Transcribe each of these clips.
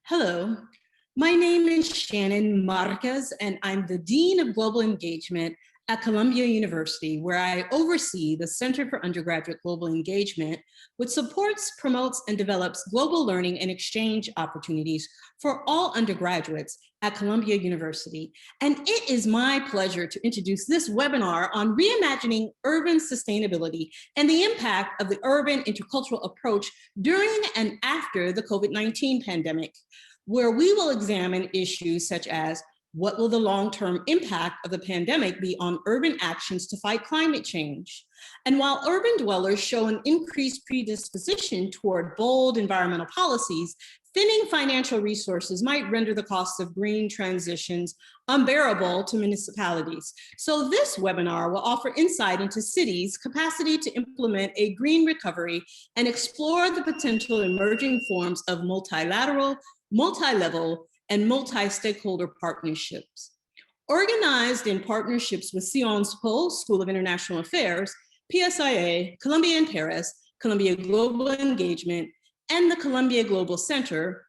Hello, my name is Shannon Marquez, and I'm the Dean of Global Engagement at Columbia University, where I oversee the Center for Undergraduate Global Engagement, which supports, promotes, and develops global learning and exchange opportunities for all undergraduates at Columbia University. And it is my pleasure to introduce this webinar on reimagining urban sustainability and the impact of the urban intercultural approach during and after the COVID-19 pandemic, where we will examine issues such as what will the long-term impact of the pandemic be on urban actions to fight climate change? And while urban dwellers show an increased predisposition toward bold environmental policies, thinning financial resources might render the costs of green transitions unbearable to municipalities. So this webinar will offer insight into cities' capacity to implement a green recovery and explore the potential emerging forms of multilateral, multilevel, and multi-stakeholder partnerships. Organized in partnerships with Sciences Po School of International Affairs, PSIA, Columbia in Paris, Columbia Global Engagement, and the Columbia Global Center,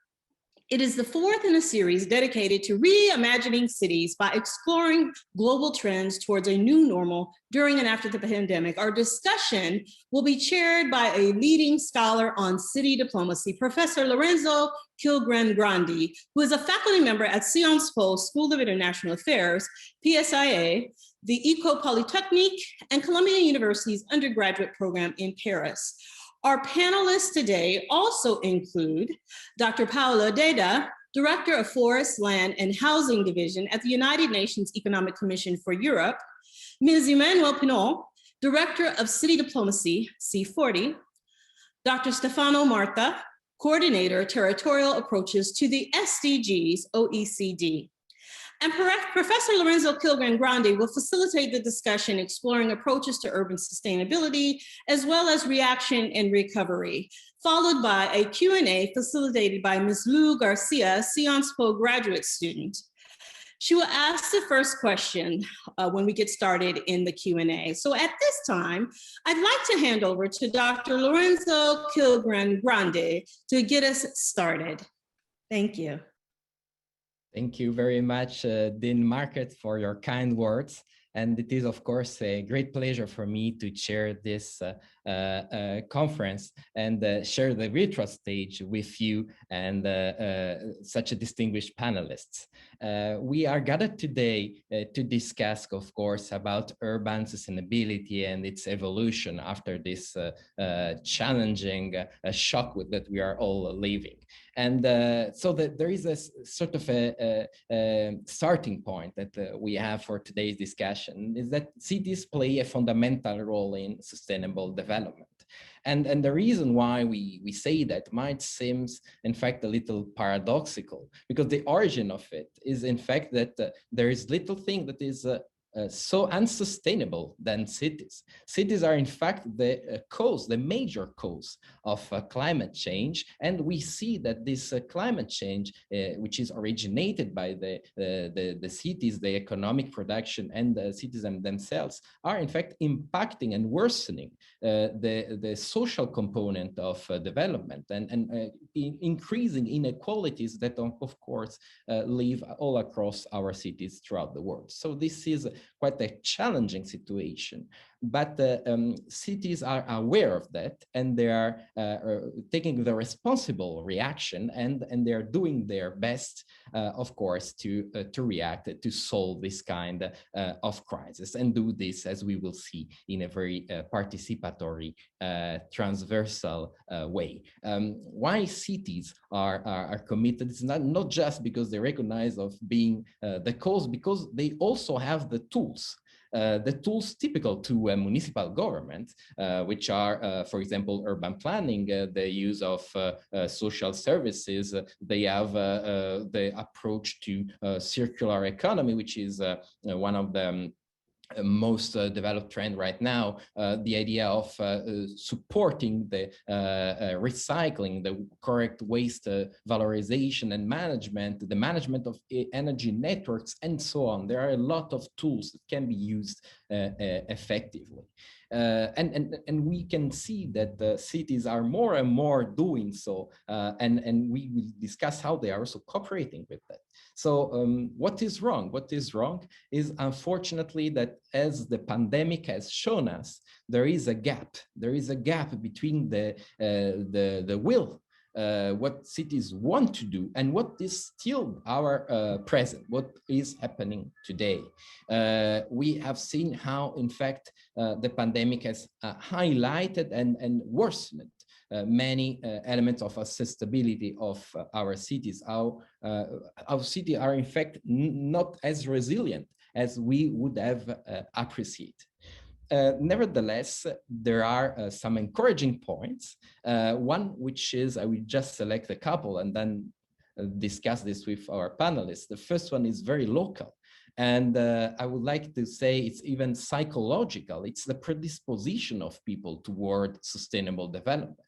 it is the fourth in a series dedicated to reimagining cities by exploring global trends towards a new normal during and after the pandemic. Our discussion will be chaired by a leading scholar on city diplomacy, Professor Lorenzo Kilgren-Grandi, who is a faculty member at Sciences Po School of International Affairs, PSIA, the École Polytechnique, and Columbia University's undergraduate program in Paris. Our panelists today also include Dr. Paola Deda, Director of Forest, Land, and Housing Division at the United Nations Economic Commission for Europe, Ms. Emmanuelle Pinot, Director of City Diplomacy, C40, Dr. Stefano Marta, Coordinator, Territorial Approaches to the SDGs, OECD. And Professor Lorenzo Kilgren-Grandi will facilitate the discussion exploring approaches to urban sustainability, as well as reaction and recovery, followed by a Q&A facilitated by Ms. Lou Garcia, Sciences Po graduate student. She will ask the first question when we get started in the Q&A. So at this time, I'd like to hand over to Dr. Lorenzo Kilgren-Grandi to get us started. Thank you. Thank you very much, Dean Marquez, for your kind words. And it is, of course, a great pleasure for me to chair this conference and share the virtual stage with you and such a distinguished panelists. We are gathered today to discuss, of course, about urban sustainability and its evolution after this challenging shock that we are all living. And so that there is a sort of a starting point that we have for today's discussion is that cities play a fundamental role in sustainable development. And the reason why we say that might seem, in fact, a little paradoxical, because the origin of it is, in fact, that there is little thing that is so unsustainable than cities. Cities are, in fact, the cause, the major cause of climate change. And we see that this climate change, which is originated by the cities, the economic production, and the citizens themselves, are, in fact, impacting and worsening the social component of development and increasing inequalities that, of course, live all across our cities throughout the world. So this is quite a challenging situation, but cities are aware of that, and they are taking the responsible reaction, and they are doing their best, of course, to react, to solve this kind of crisis, and do this, as we will see, in a very participatory, transversal way. Why cities are committed? It's not just because they recognize of being the cause, because they also have the tools typical to a municipal government, which are, for example, urban planning, the use of social services. They have the approach to circular economy, which is one of the most developed trend right now, the idea of supporting the recycling, the correct waste valorization and management, the management of energy networks, and so on. There are a lot of tools that can be used effectively. And we can see that the cities are more and more doing so, and we will discuss how they are also cooperating with that. So what is wrong? What is wrong is, unfortunately, that as the pandemic has shown us, there is a gap. There is a gap between the will, what cities want to do, and what is still our present, what is happening today. We have seen how, in fact, the pandemic has highlighted and worsened many elements of accessibility of our cities. Our cities are, in fact, not as resilient as we would have appreciated. Nevertheless, there are some encouraging points. One, which is, I will just select a couple and then discuss this with our panelists. The first one is very local. And I would like to say it's even psychological. It's the predisposition of people toward sustainable development.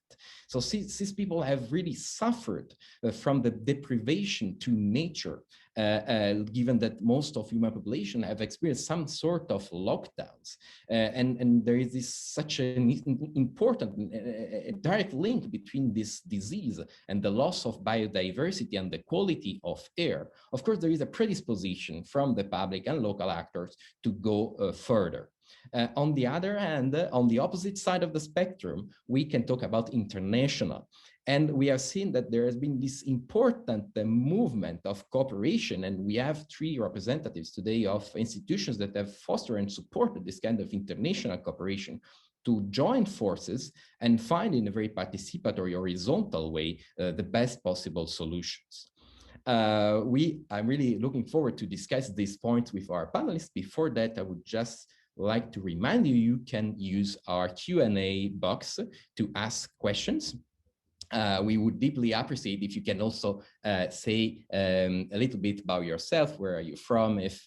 So these people have really suffered from the deprivation to nature, given that most of human population have experienced some sort of lockdowns. And there is such an important direct link between this disease and the loss of biodiversity and the quality of air. Of course, there is a predisposition from the public and local actors to go further. On the other hand, on the opposite side of the spectrum, we can talk about international. And we have seen that there has been this important movement of cooperation, and we have 3 representatives today of institutions that have fostered and supported this kind of international cooperation to join forces and find in a very participatory, horizontal way the best possible solutions. I'm really looking forward to discuss these points with our panelists. Before that, I would just like to remind you, you can use our Q&A box to ask questions. We would deeply appreciate if you can also say a little bit about yourself. Where are you from? If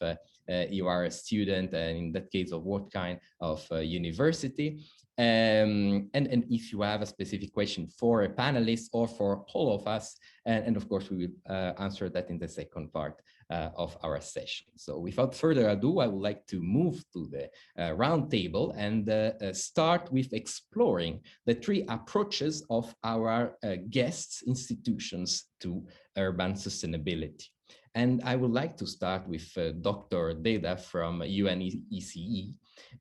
you are a student, and in that case, of what kind of university? And if you have a specific question for a panelist or for all of us, and of course, we will answer that in the second part of our session. So without further ado, I would like to move to the round table and start with exploring the 3 approaches of our guests' institutions to urban sustainability. And I would like to start with Dr. Deda from UNECE.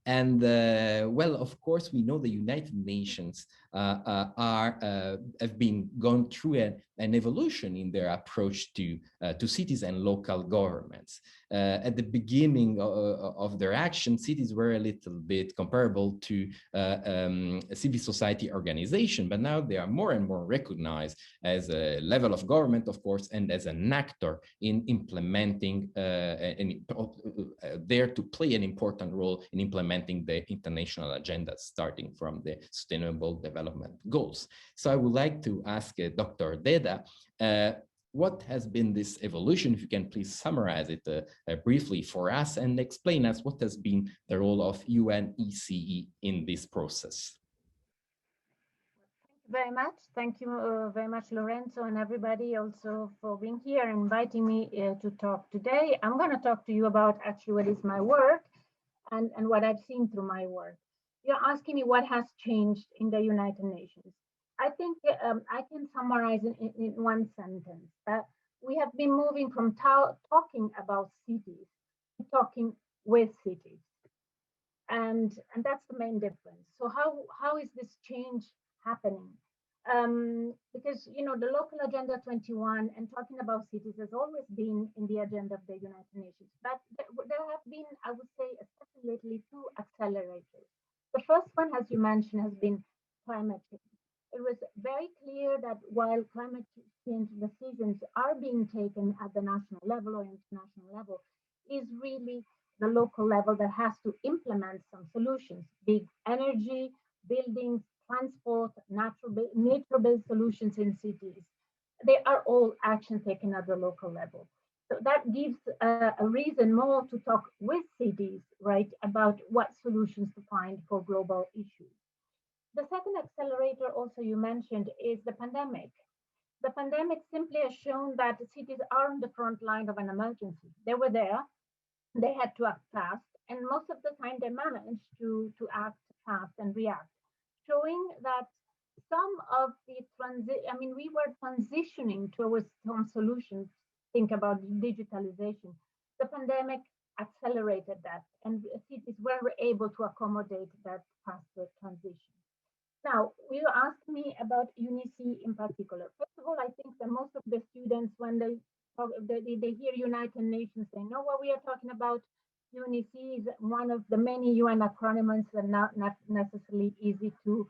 And well, of course, we know the United Nations have been gone through an evolution in their approach to cities and local governments. At the beginning of their action, cities were a little bit comparable to a civil society organization, but now they are more and more recognized as a level of government, of course, and as an actor in implementing, there to play an important role in implementing the international agenda, starting from the Sustainable Development Goals. So I would like to ask Dr. Deda, what has been this evolution? If you can please summarize it briefly for us and explain us what has been the role of UNECE in this process. Very much. Thank you very much, Lorenzo, and everybody also for being here and inviting me to talk today. I'm going to talk to you about actually what is my work and what I've seen through my work. You're asking me what has changed in the United Nations. I think I can summarize in one sentence that we have been moving from talking about cities to talking with cities. And that's the main difference. So how is this change happening? Because, you know, the local Agenda 21 and talking about cities has always been in the agenda of the United Nations. But there have been, I would say, especially lately, 2 accelerators. The first one, as you mentioned, has been climate change. It was very clear that while climate change decisions are being taken at the national level or international level, is really the local level that has to implement some solutions, big energy, buildings, transport, nature-based solutions in cities. They are all action taken at the local level. So that gives a reason more to talk with cities, right, about what solutions to find for global issues. The second accelerator also you mentioned is the pandemic. The pandemic simply has shown that the cities are on the front line of an emergency. They were there, they had to act fast, and most of the time they manage to act fast and react, showing that some of the we were transitioning towards some solutions. Think about digitalization. The pandemic accelerated that, and cities were able to accommodate that faster transition. Now, you asked me about UNICE in particular. First of all, I think that most of the students, when they hear United Nations, they know what we are talking about. UNICE is one of the many UN acronyms that are not necessarily easy to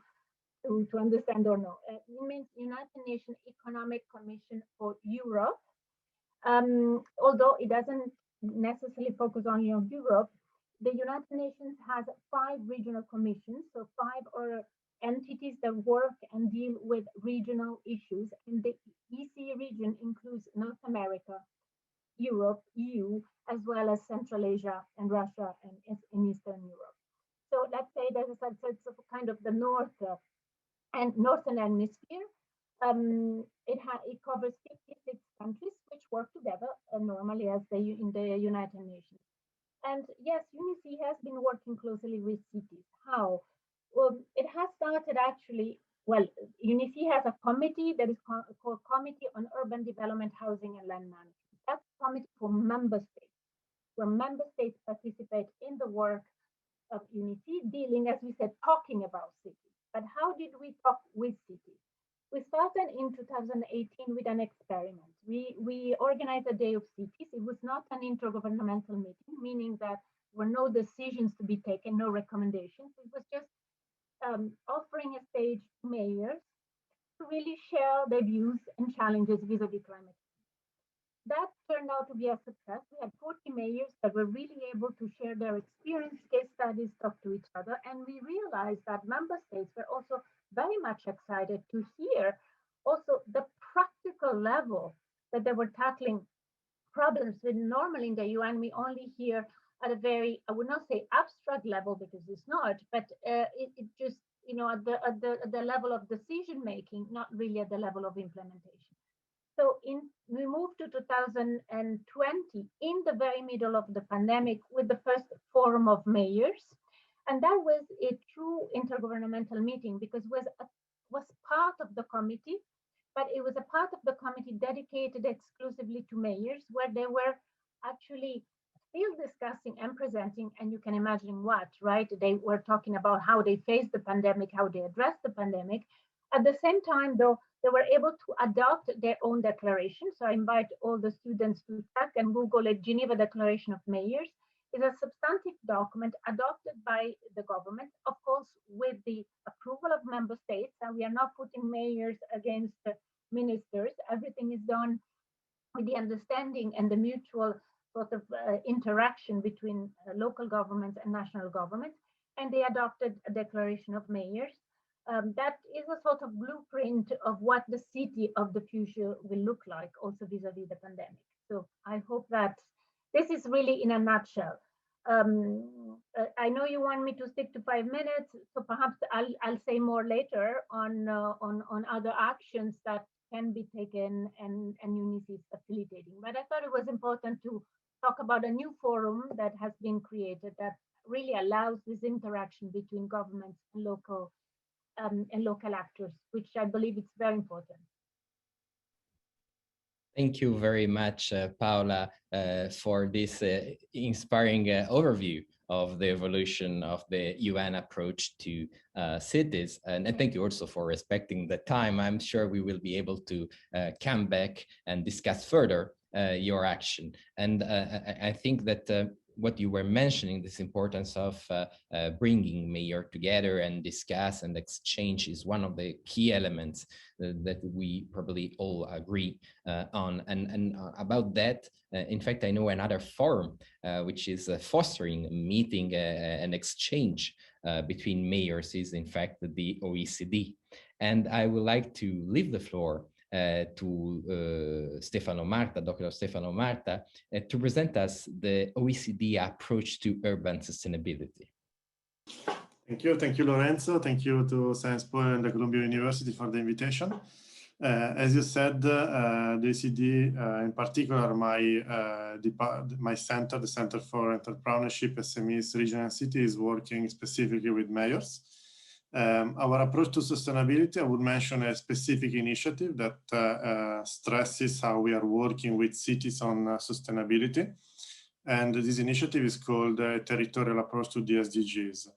understand or know. It means United Nations Economic Commission for Europe. Although it doesn't necessarily focus only on Europe, the United Nations has 5 regional commissions, so 5 entities that work and deal with regional issues. And the EC region includes North America, Europe, EU, as well as Central Asia and Russia and in Eastern Europe. So let's say there's a kind of the Northern Hemisphere. It covers 56 countries which work together normally as in the United Nations. And yes, UNICE has been working closely with cities. How? Well, it has started actually, well, UNICE has a committee that is called Committee on Urban Development, Housing and Land Management. That's a committee for member states, where member states participate in the work of UNICE, dealing, as we said, talking about cities. But how did we talk with cities? We started in 2018 with an experiment. We organized a day of cities. It was not an intergovernmental meeting, meaning that there were no decisions to be taken, no recommendations. It was just offering a stage to mayors to really share their views and challenges vis-a-vis climate change. That turned out to be a success. We had 40 mayors that were really able to share their experience, case studies, talk to each other, and we realized that member states were also very much excited to hear also the practical level that they were tackling problems with. Normally in the UN, we only hear at a very, I would not say abstract level because it's not, but it just, at the level of decision making, not really at the level of implementation. So we moved to 2020 in the very middle of the pandemic with the first forum of mayors. And that was a true intergovernmental meeting because was part of the committee, but it was a part of the committee dedicated exclusively to mayors, where they were actually still discussing and presenting, and you can imagine what, right? They were talking about how they faced the pandemic, how they addressed the pandemic. At the same time, though, they were able to adopt their own declaration. So I invite all the students to check and Google it, Geneva Declaration of Mayors. It's a substantive document adopted by the government, of course, with the approval of member states. And we are not putting mayors against ministers. Everything is done with the understanding and the mutual sort of interaction between local governments and national governments. And they adopted a declaration of mayors. That is a sort of blueprint of what the city of the future will look like, also vis-a-vis the pandemic. So I hope that this is really in a nutshell. I know you want me to stick to 5 minutes, so perhaps I'll say more later on other actions that can be taken and UNICE is facilitating. But I thought it was important to talk about a new forum that has been created that really allows this interaction between governments and local actors, which I believe is very important. Thank you very much, Paola, for this inspiring overview of the evolution of the UN approach to cities. And thank you also for respecting the time. I'm sure we will be able to come back and discuss further your action. And I think that what you were mentioning, this importance of bringing mayor together and discuss and exchange is one of the key elements that we probably all agree on. And about that, in fact, I know another forum which is fostering meeting and exchange between mayors is in fact the OECD. And I would like to leave the floor to Stefano Marta, Dr. Stefano Marta, to present us the OECD approach to urban sustainability. Thank you, Lorenzo. Thank you to Sciences Po and the Columbia University for the invitation. As you said, the Oecd, in particular, my center, the Center for Entrepreneurship, SMEs, Region and City, is working specifically with mayors. Our approach to sustainability, I would mention a specific initiative that stresses how we are working with cities on sustainability. And this initiative is called Territorial Approach to the SDGs,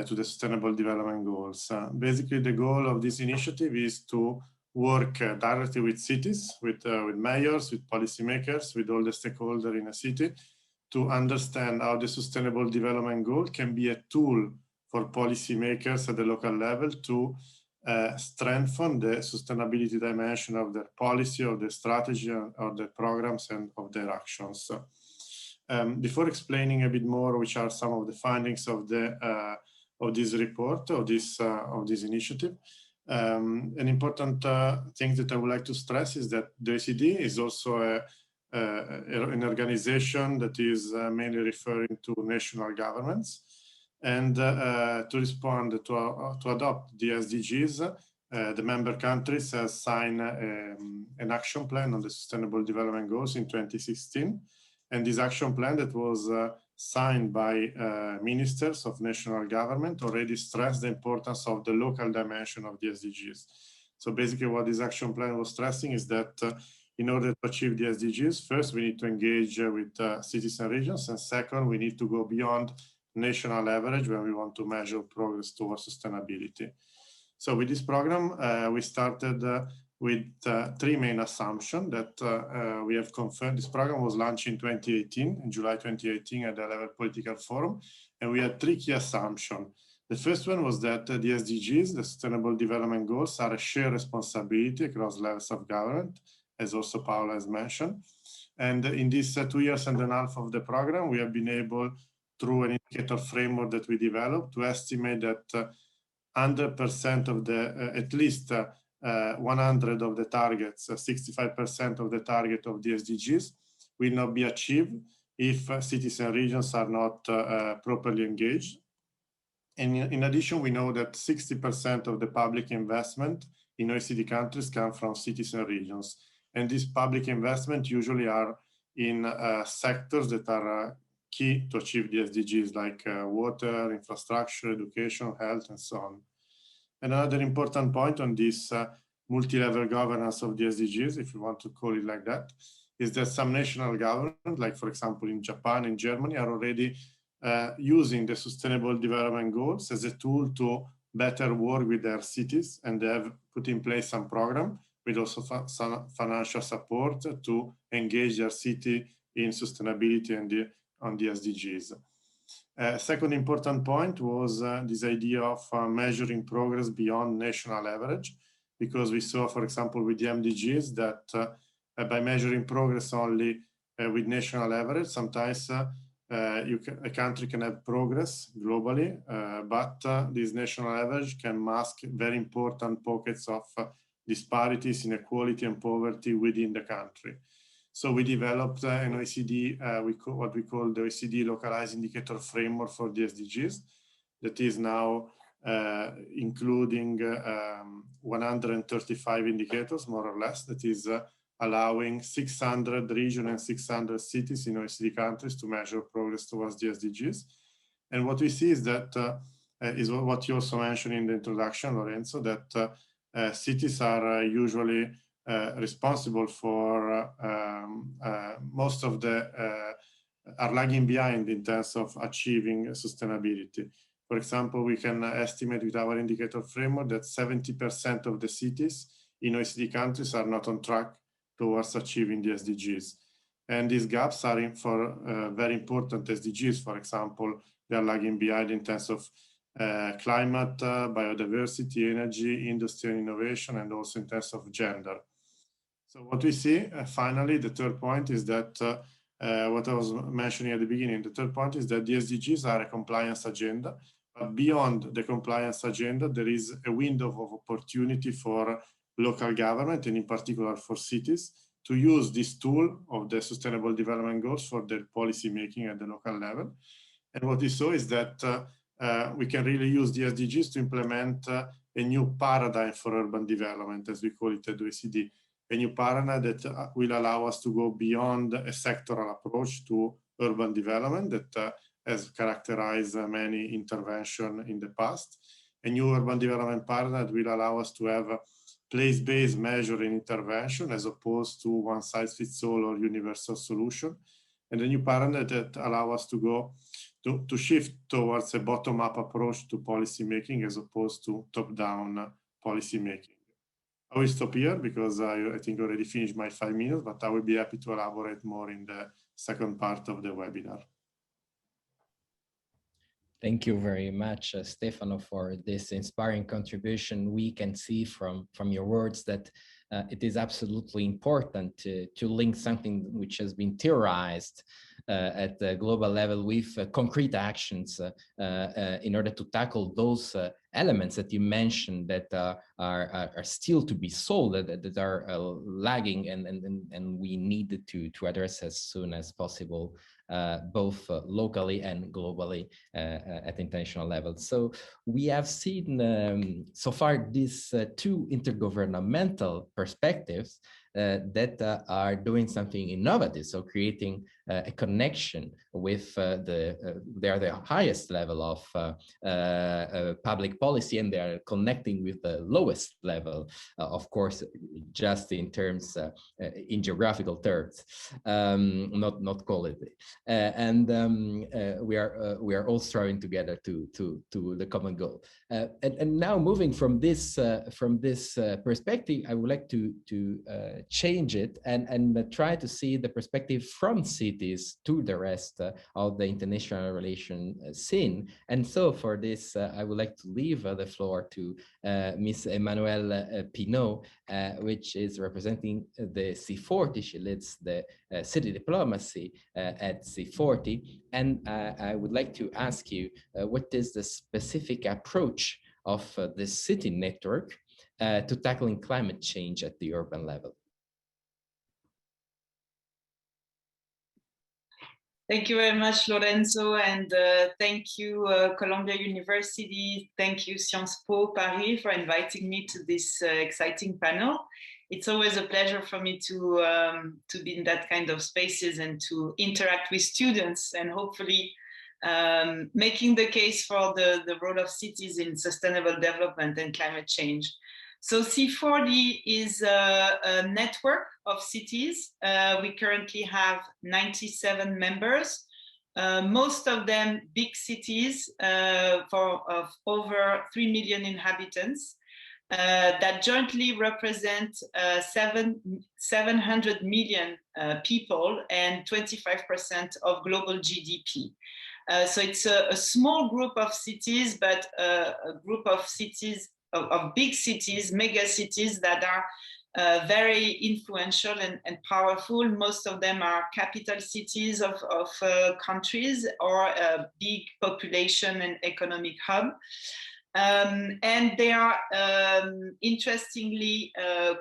to the Sustainable Development Goals. Basically, the goal of this initiative is to work directly with cities, with mayors, with policymakers, with all the stakeholders in a city, to understand how the Sustainable Development Goal can be a tool for policymakers at the local level to strengthen the sustainability dimension of their policy, of their strategy, of their programs, and of their actions. Before explaining a bit more, which are some of the findings of this report, of this initiative, an important thing that I would like to stress is that the Oecd is also an organization that is mainly referring to national governments. And to respond, to adopt the SDGs, the member countries have signed an action plan on the Sustainable Development Goals in 2016. And this action plan that was signed by ministers of national government already stressed the importance of the local dimension of the SDGs. So basically what this action plan was stressing is that in order to achieve the SDGs, first we need to engage with cities and regions, and second, we need to go beyond national average when we want to measure progress towards sustainability. So with this program, we started with three main assumptions that we have confirmed. This program was launched in 2018, in July 2018 at the Level Political Forum, and we had three key assumptions. The first one was that the SDGs, the Sustainable Development Goals, are a shared responsibility across levels of government, as also Paola has mentioned. And in these 2 years and a half of the program, we have been able, through an indicator framework that we developed, to estimate that 100% of the, at least 100 of the targets, 65% of the target of the SDGs will not be achieved if cities and regions are not properly engaged. And in addition, we know that 60% of the public investment in OECD countries come from cities and regions. And these public investment usually are in sectors that are key to achieve the SDGs, like water, infrastructure, education, health, and so on. And another important point on this multi-level governance of the SDGs, if you want to call it like that, is that some national governments, like for example in Japan and Germany, are already using the Sustainable Development Goals as a tool to better work with their cities, and they have put in place some program with also some financial support to engage their city in sustainability and on the SDGs. Second important point was this idea of measuring progress beyond national average, because we saw, for example, with the MDGs that by measuring progress only with national average, sometimes a country can have progress globally, but this national average can mask very important pockets of disparities, inequality, and poverty within the country. So we developed an OECD, what we call the OECD Localized Indicator Framework for the SDGs, that is now including 135 indicators, more or less, that is allowing 600 regions and 600 cities in OECD countries to measure progress towards the SDGs. And what we see is that, is what you also mentioned in the introduction, Lorenzo, that cities are usually responsible for most of the, are lagging behind in terms of achieving sustainability. For example, we can estimate with our indicator framework that 70% of the cities in OECD countries are not on track towards achieving the SDGs. And these gaps are for very important SDGs. For example, they are lagging behind in terms of climate, biodiversity, energy, industry and innovation, and also in terms of gender. So what we see, finally, the third point is that what I was mentioning at the beginning, the third point is that the SDGs are a compliance agenda. But beyond the compliance agenda, there is a window of opportunity for local government, and in particular for cities, to use this tool of the Sustainable Development Goals for their policy making at the local level. And what we saw is that we can really use the SDGs to implement a new paradigm for urban development, as we call it at Oecd, a new paradigm that will allow us to go beyond a sectoral approach to urban development that has characterized many interventions in the past. A new urban development paradigm that will allow us to have place-based measure and intervention as opposed to one-size-fits-all or universal solution. And a new paradigm that allow us to go to shift towards a bottom-up approach to policy making as opposed to top-down policy making. I will stop here because I think I already finished my 5 minutes, but I will be happy to elaborate more in the second part of the webinar. Thank you very much, Stefano, for this inspiring contribution. We can see from your words that it is absolutely important to link something which has been theorized at the global level with concrete actions in order to tackle those elements that you mentioned that are still to be solved, that are lagging, and we need to address as soon as possible, both locally and globally at international level. So we have seen so far these two intergovernmental perspectives that are doing something innovative, so creating a connection with they are the highest level of public policy, and they are connecting with the lowest level, of course, just in terms in geographical terms, not quality, and we are all striving together to the common goal. And now moving from this perspective, I would like to change it and try to see the perspective from cities to the rest of the international relation scene. And so for this, I would like to leave the floor to Ms. Emmanuelle Pinault, which is representing the C40. She leads the city diplomacy at C40. And I would like to ask you, what is the specific approach of the city network to tackling climate change at the urban level? Thank you very much, Lorenzo, and thank you, Columbia University. Thank you, Sciences Po Paris, for inviting me to this exciting panel. It's always a pleasure for me to be in that kind of spaces and to interact with students, and hopefully making the case for the role of cities in sustainable development and climate change. So C40 is a network of cities. We currently have 97 members, most of them big cities of over 3 million inhabitants that jointly represent 700 million people and 25% of global GDP. So it's a small group of cities, but a group of cities, of big cities, mega cities that are very influential and powerful. Most of them are capital cities of countries or a big population and economic hub. And they are interestingly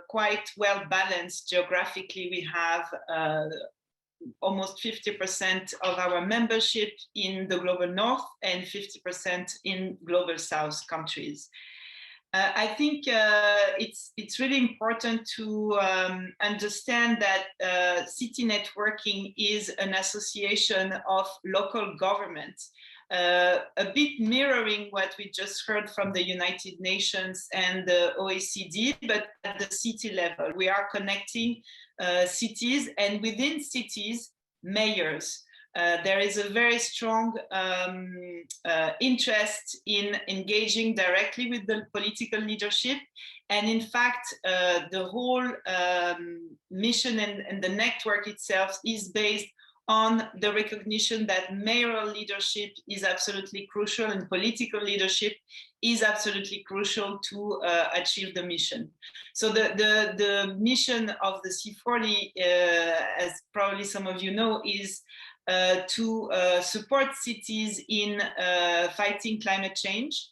quite well balanced geographically. We have almost 50% of our membership in the global north and 50% in global south countries. I think it's really important to understand that city networking is an association of local governments, a bit mirroring what we just heard from the United Nations and the OECD, but at the city level. We are connecting cities, and within cities, mayors. There is a very strong interest in engaging directly with the political leadership. And in fact, the whole mission and the network itself is based on the recognition that mayoral leadership is absolutely crucial and political leadership is absolutely crucial to achieve the mission. So the mission of the C40, as probably some of you know, is to support cities in fighting climate change,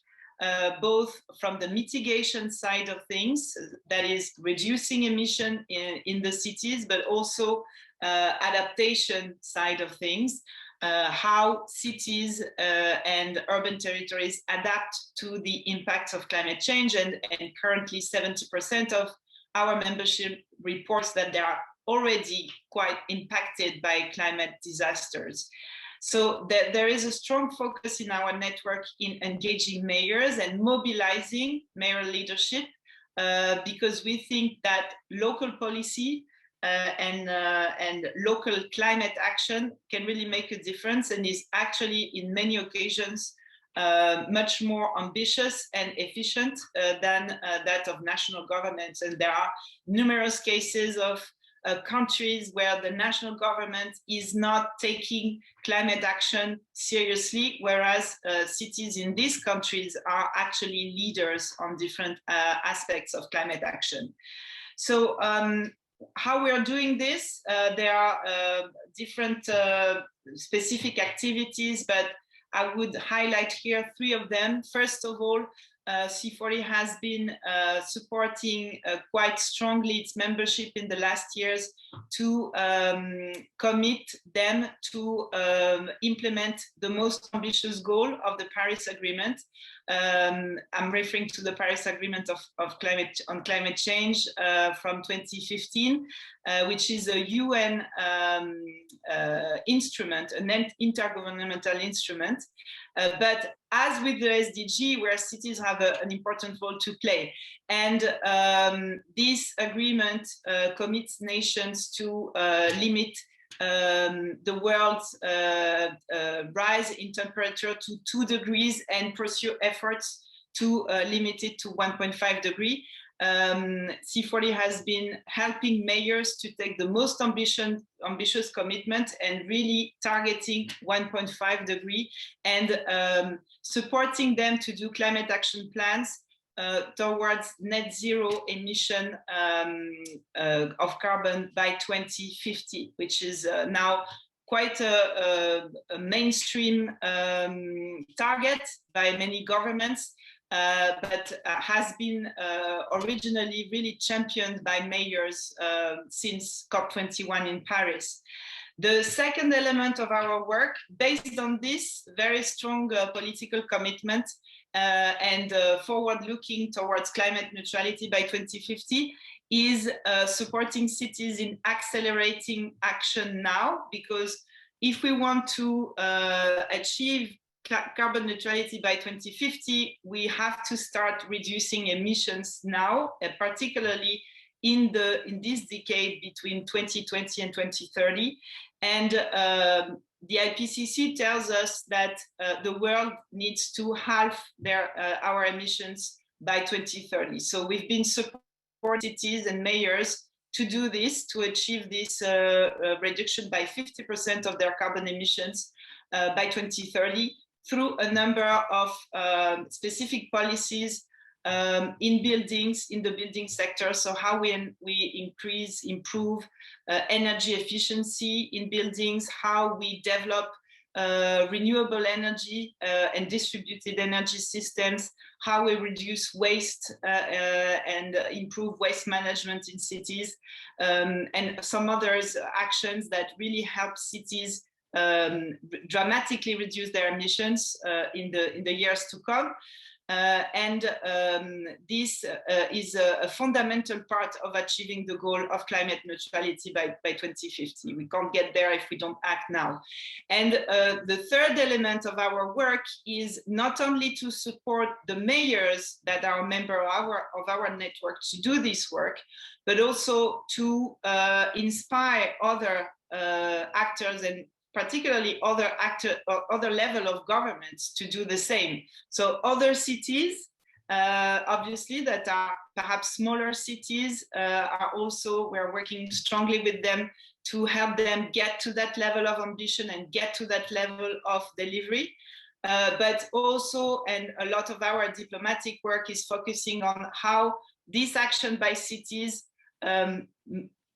both from the mitigation side of things, that is reducing emission in the cities, but also adaptation side of things, how cities and urban territories adapt to the impacts of climate change. And currently 70% of our membership reports that they are already quite impacted by climate disasters. So there is a strong focus in our network in engaging mayors and mobilizing mayoral leadership, because we think that local policy and local climate action can really make a difference, and is actually in many occasions much more ambitious and efficient than that of national governments. And there are numerous cases of countries where the national government is not taking climate action seriously, whereas cities in these countries are actually leaders on different aspects of climate action. So how we are doing this, there are different specific activities, but I would highlight here 3 of them. First of all, C40 has been supporting quite strongly its membership in the last years to commit them to implement the most ambitious goal of the Paris Agreement. I'm referring to the Paris Agreement on climate change from 2015, which is a UN instrument, an intergovernmental instrument. But as with the SDG, where cities have an important role to play. And this agreement commits nations to limit the world's rise in temperature to 2 degrees and pursue efforts to limit it to 1.5 degrees. C40 has been helping mayors to take the most ambitious commitment and really targeting 1.5 degree and supporting them to do climate action plans towards net zero emission of carbon by 2050, which is now quite a mainstream target by many governments. But has been originally really championed by mayors since COP21 in Paris. The second element of our work, based on this very strong political commitment and forward-looking towards climate neutrality by 2050, is supporting cities in accelerating action now, because if we want to achieve carbon neutrality by 2050, we have to start reducing emissions now, particularly in this decade between 2020 and 2030. And the IPCC tells us that the world needs to halve our emissions by 2030. So we've been supporting cities and mayors to do this, to achieve this reduction by 50% of their carbon emissions by 2030. Through a number of specific policies in buildings, in the building sector. So how we improve energy efficiency in buildings, how we develop renewable energy and distributed energy systems, how we reduce waste and improve waste management in cities, and some other actions that really help cities dramatically reduce their emissions in the years to come. This is a fundamental part of achieving the goal of climate neutrality by 2050. We can't get there if we don't act now. And the third element of our work is not only to support the mayors that are a member of our network to do this work, but also to inspire other actors, and particularly other level of governments, to do the same. So other cities, obviously, that are perhaps smaller cities, are also, we're working strongly with them to help them get to that level of ambition and get to that level of delivery. But also, and a lot of our diplomatic work is focusing on how this action by cities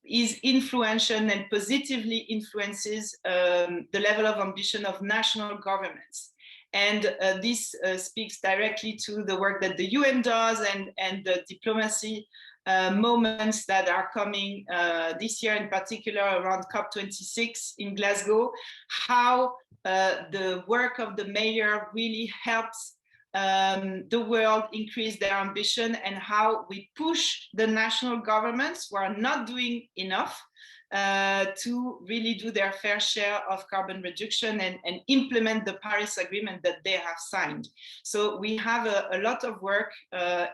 is influential and positively influences the level of ambition of national governments. And this speaks directly to the work that the UN does and the diplomacy moments that are coming this year, in particular around COP26 in Glasgow, how the work of the mayor really helps the world increase their ambition, and how we push the national governments who are not doing enough to really do their fair share of carbon reduction and implement the Paris Agreement that they have signed. So we have a lot of work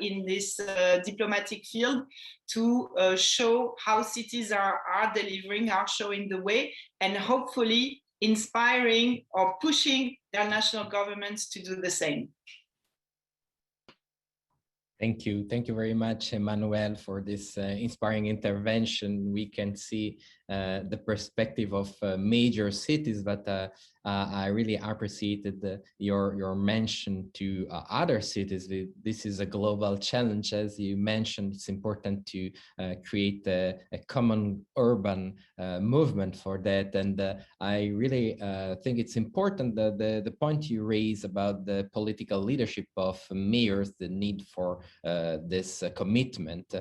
in this diplomatic field to show how cities are delivering, are showing the way, and hopefully inspiring or pushing their national governments to do the same. Thank you. Thank you very much, Emmanuel, for this inspiring intervention. We can see the perspective of major cities, but I really appreciated your mention to other cities. This is a global challenge, as you mentioned. It's important to create a common urban movement for that. And I really think it's important that the point you raise about the political leadership of mayors, the need for this commitment,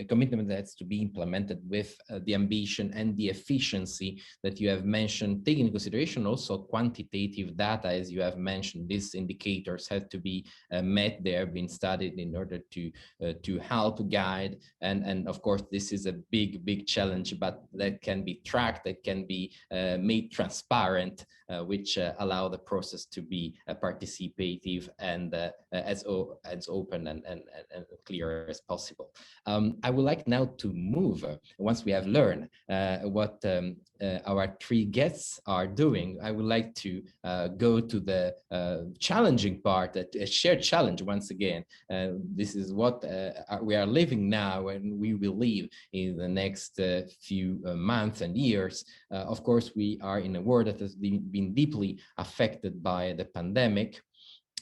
commitment that has to be implemented with the ambition and the efficiency that you have mentioned, taking into consideration also quantitative data, as you have mentioned. These indicators have to be met. They have been studied in order to help guide, and of course this is a big challenge, but that can be tracked, that can be made transparent, which allow the process to be participative and as open and clear as possible. I would like now to move, once we have learned what our three guests are doing, I would like to go to the challenging part, a shared challenge once again. This is what we are living now, and we will live in the next few months and years. Of course, we are in a world that has been deeply affected by the pandemic,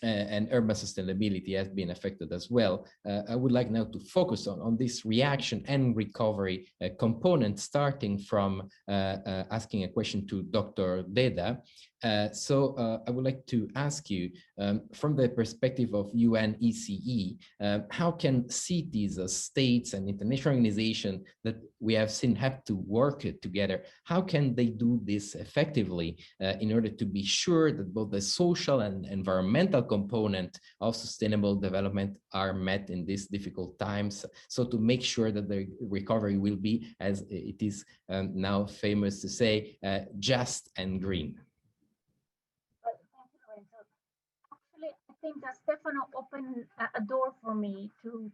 and urban sustainability has been affected as well. I would like now to focus on this reaction and recovery component, starting from asking a question to Dr. Deda. So I would like to ask you, from the perspective of UNECE, how can cities, states, and international organizations that we have seen have to work together, how can they do this effectively in order to be sure that both the social and environmental component of sustainable development are met in these difficult times, so to make sure that the recovery will be, as it is now famous to say, just and green? Actually, I think that Stefano opened a door for me to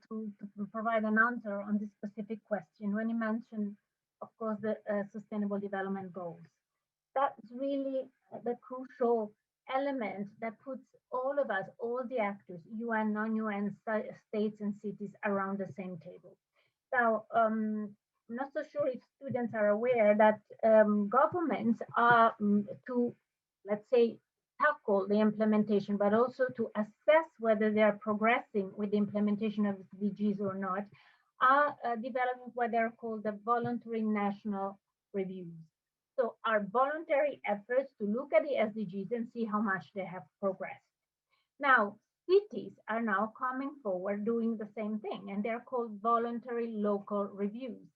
provide an answer on this specific question when he mentioned, of course, the Sustainable Development Goals. That's really the crucial element that puts all of us, all the actors, UN, non-UN, states and cities around the same table. Now, I'm not so sure if students are aware that governments are to, let's say, tackle the implementation, but also to assess whether they are progressing with the implementation of SDGs or not, are developing what they're called the voluntary national reviews. So our voluntary efforts to look at the SDGs and see how much they have progressed. Now, cities are now coming forward doing the same thing, and they're called voluntary local reviews.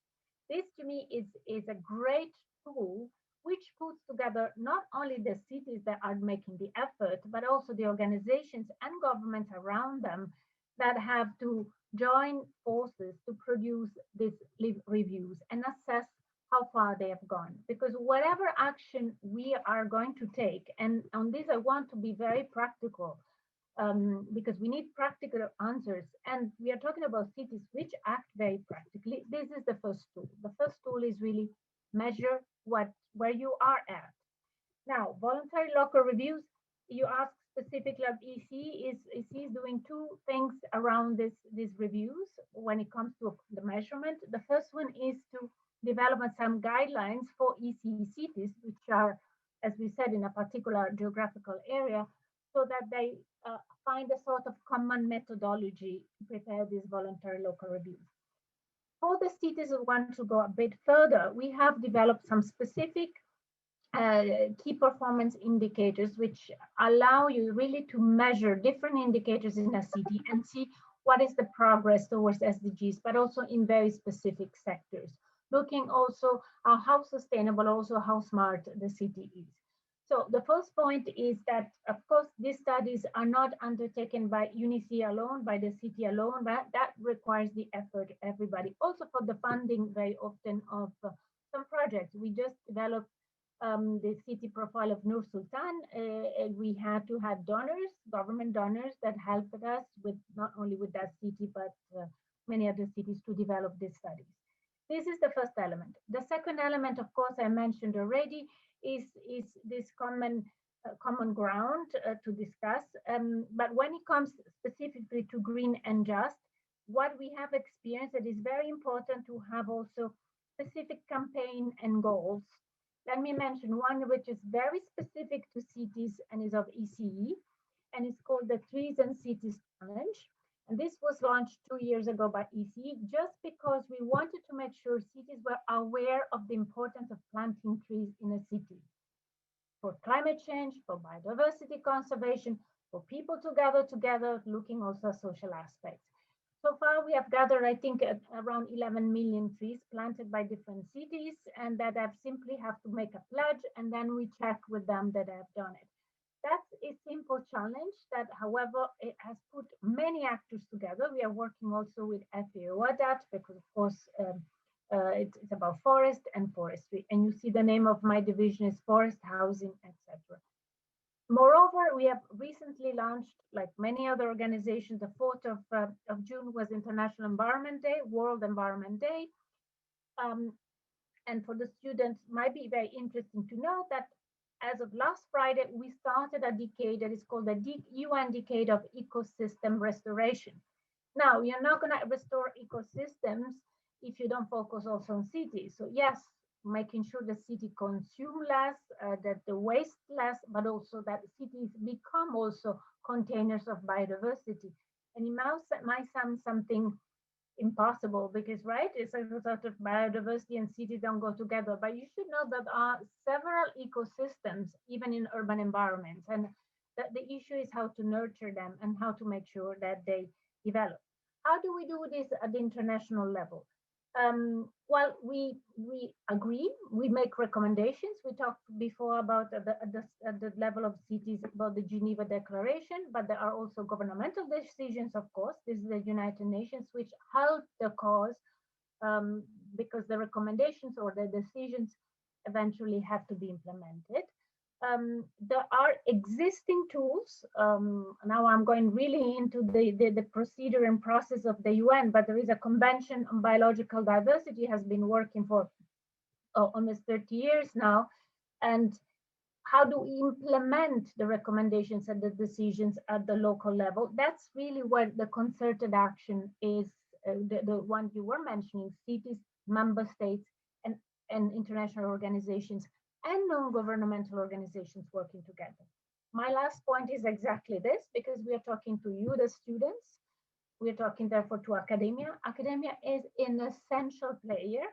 This to me is a great tool which puts together not only the cities that are making the effort, but also the organizations and governments around them that have to join forces to produce these reviews and assess how far they have gone. Because whatever action we are going to take, and on this I want to be very practical, because we need practical answers, and we are talking about cities which act very practically. This is the first tool. The first tool is really measure where you are at. Now, voluntary local reviews, you ask specifically of EC, is doing two things around these reviews when it comes to the measurement. The first one is to develop some guidelines for EC cities, which are, as we said, in a particular geographical area, so that they find a sort of common methodology to prepare these voluntary local reviews. For the cities who want to go a bit further, we have developed some specific key performance indicators, which allow you really to measure different indicators in a city and see what is the progress towards SDGs, but also in very specific sectors, looking also how sustainable, also how smart the city is. So the first point is that, of course, these studies are not undertaken by UNICE alone, by the city alone, but that requires the effort of everybody. Also for the funding very often of some projects. We just developed the city profile of Nur Sultan. We had to have donors, government donors that helped us with not only with that city, but many other cities to develop these studies. This is the first element. The second element, of course, I mentioned already, is this common ground to discuss. But when it comes specifically to green and just, what we have experienced, it is very important to have also specific campaign and goals. Let me mention one which is very specific to cities and is of ECE, and it's called the Trees and Cities Challenge. And this was launched 2 years ago by ECE, just because we wanted to make sure cities were aware of the importance of planting trees in a city for climate change, for biodiversity conservation, for people to gather together, looking also at social aspects. So far, we have gathered, I think, around 11 million trees planted by different cities, and that have simply have to make a pledge, and then we check with them that they have done it. That's a simple challenge that, however, it has put many actors together. We are working also with FAO Oecd, because, of course, it's about forest and forestry. And you see the name of my division is forest, housing, etc. Moreover, we have recently launched, like many other organizations, the 4th of June was International Environment Day, World Environment Day. And for the students, might be very interesting to know that as of last Friday, we started a decade that is called the UN Decade of Ecosystem Restoration. Now, you're not going to restore ecosystems if you don't focus also on cities. So yes, making sure the city consume less, that the waste less, but also that cities become also containers of biodiversity. And it might sound something impossible because, right, it's a sort of biodiversity and cities don't go together, but you should know that there are several ecosystems, even in urban environments, and that the issue is how to nurture them and how to make sure that they develop. How do we do this at the international level? Well, we agree, we make recommendations. We talked before about at the level of cities about the Geneva Declaration, but there are also governmental decisions, of course. This is the United Nations, which help the cause because the recommendations or the decisions eventually have to be implemented. There are existing tools. Now I'm going really into the procedure and process of the UN, but there is a convention on biological diversity has been working for almost 30 years now. And how do we implement the recommendations and the decisions at the local level? That's really what the concerted action is, the one you were mentioning, cities, member states, and international organizations and non-governmental organizations working together. My last point is exactly this, because we are talking to you, the students. We are talking therefore to academia. Academia is an essential player,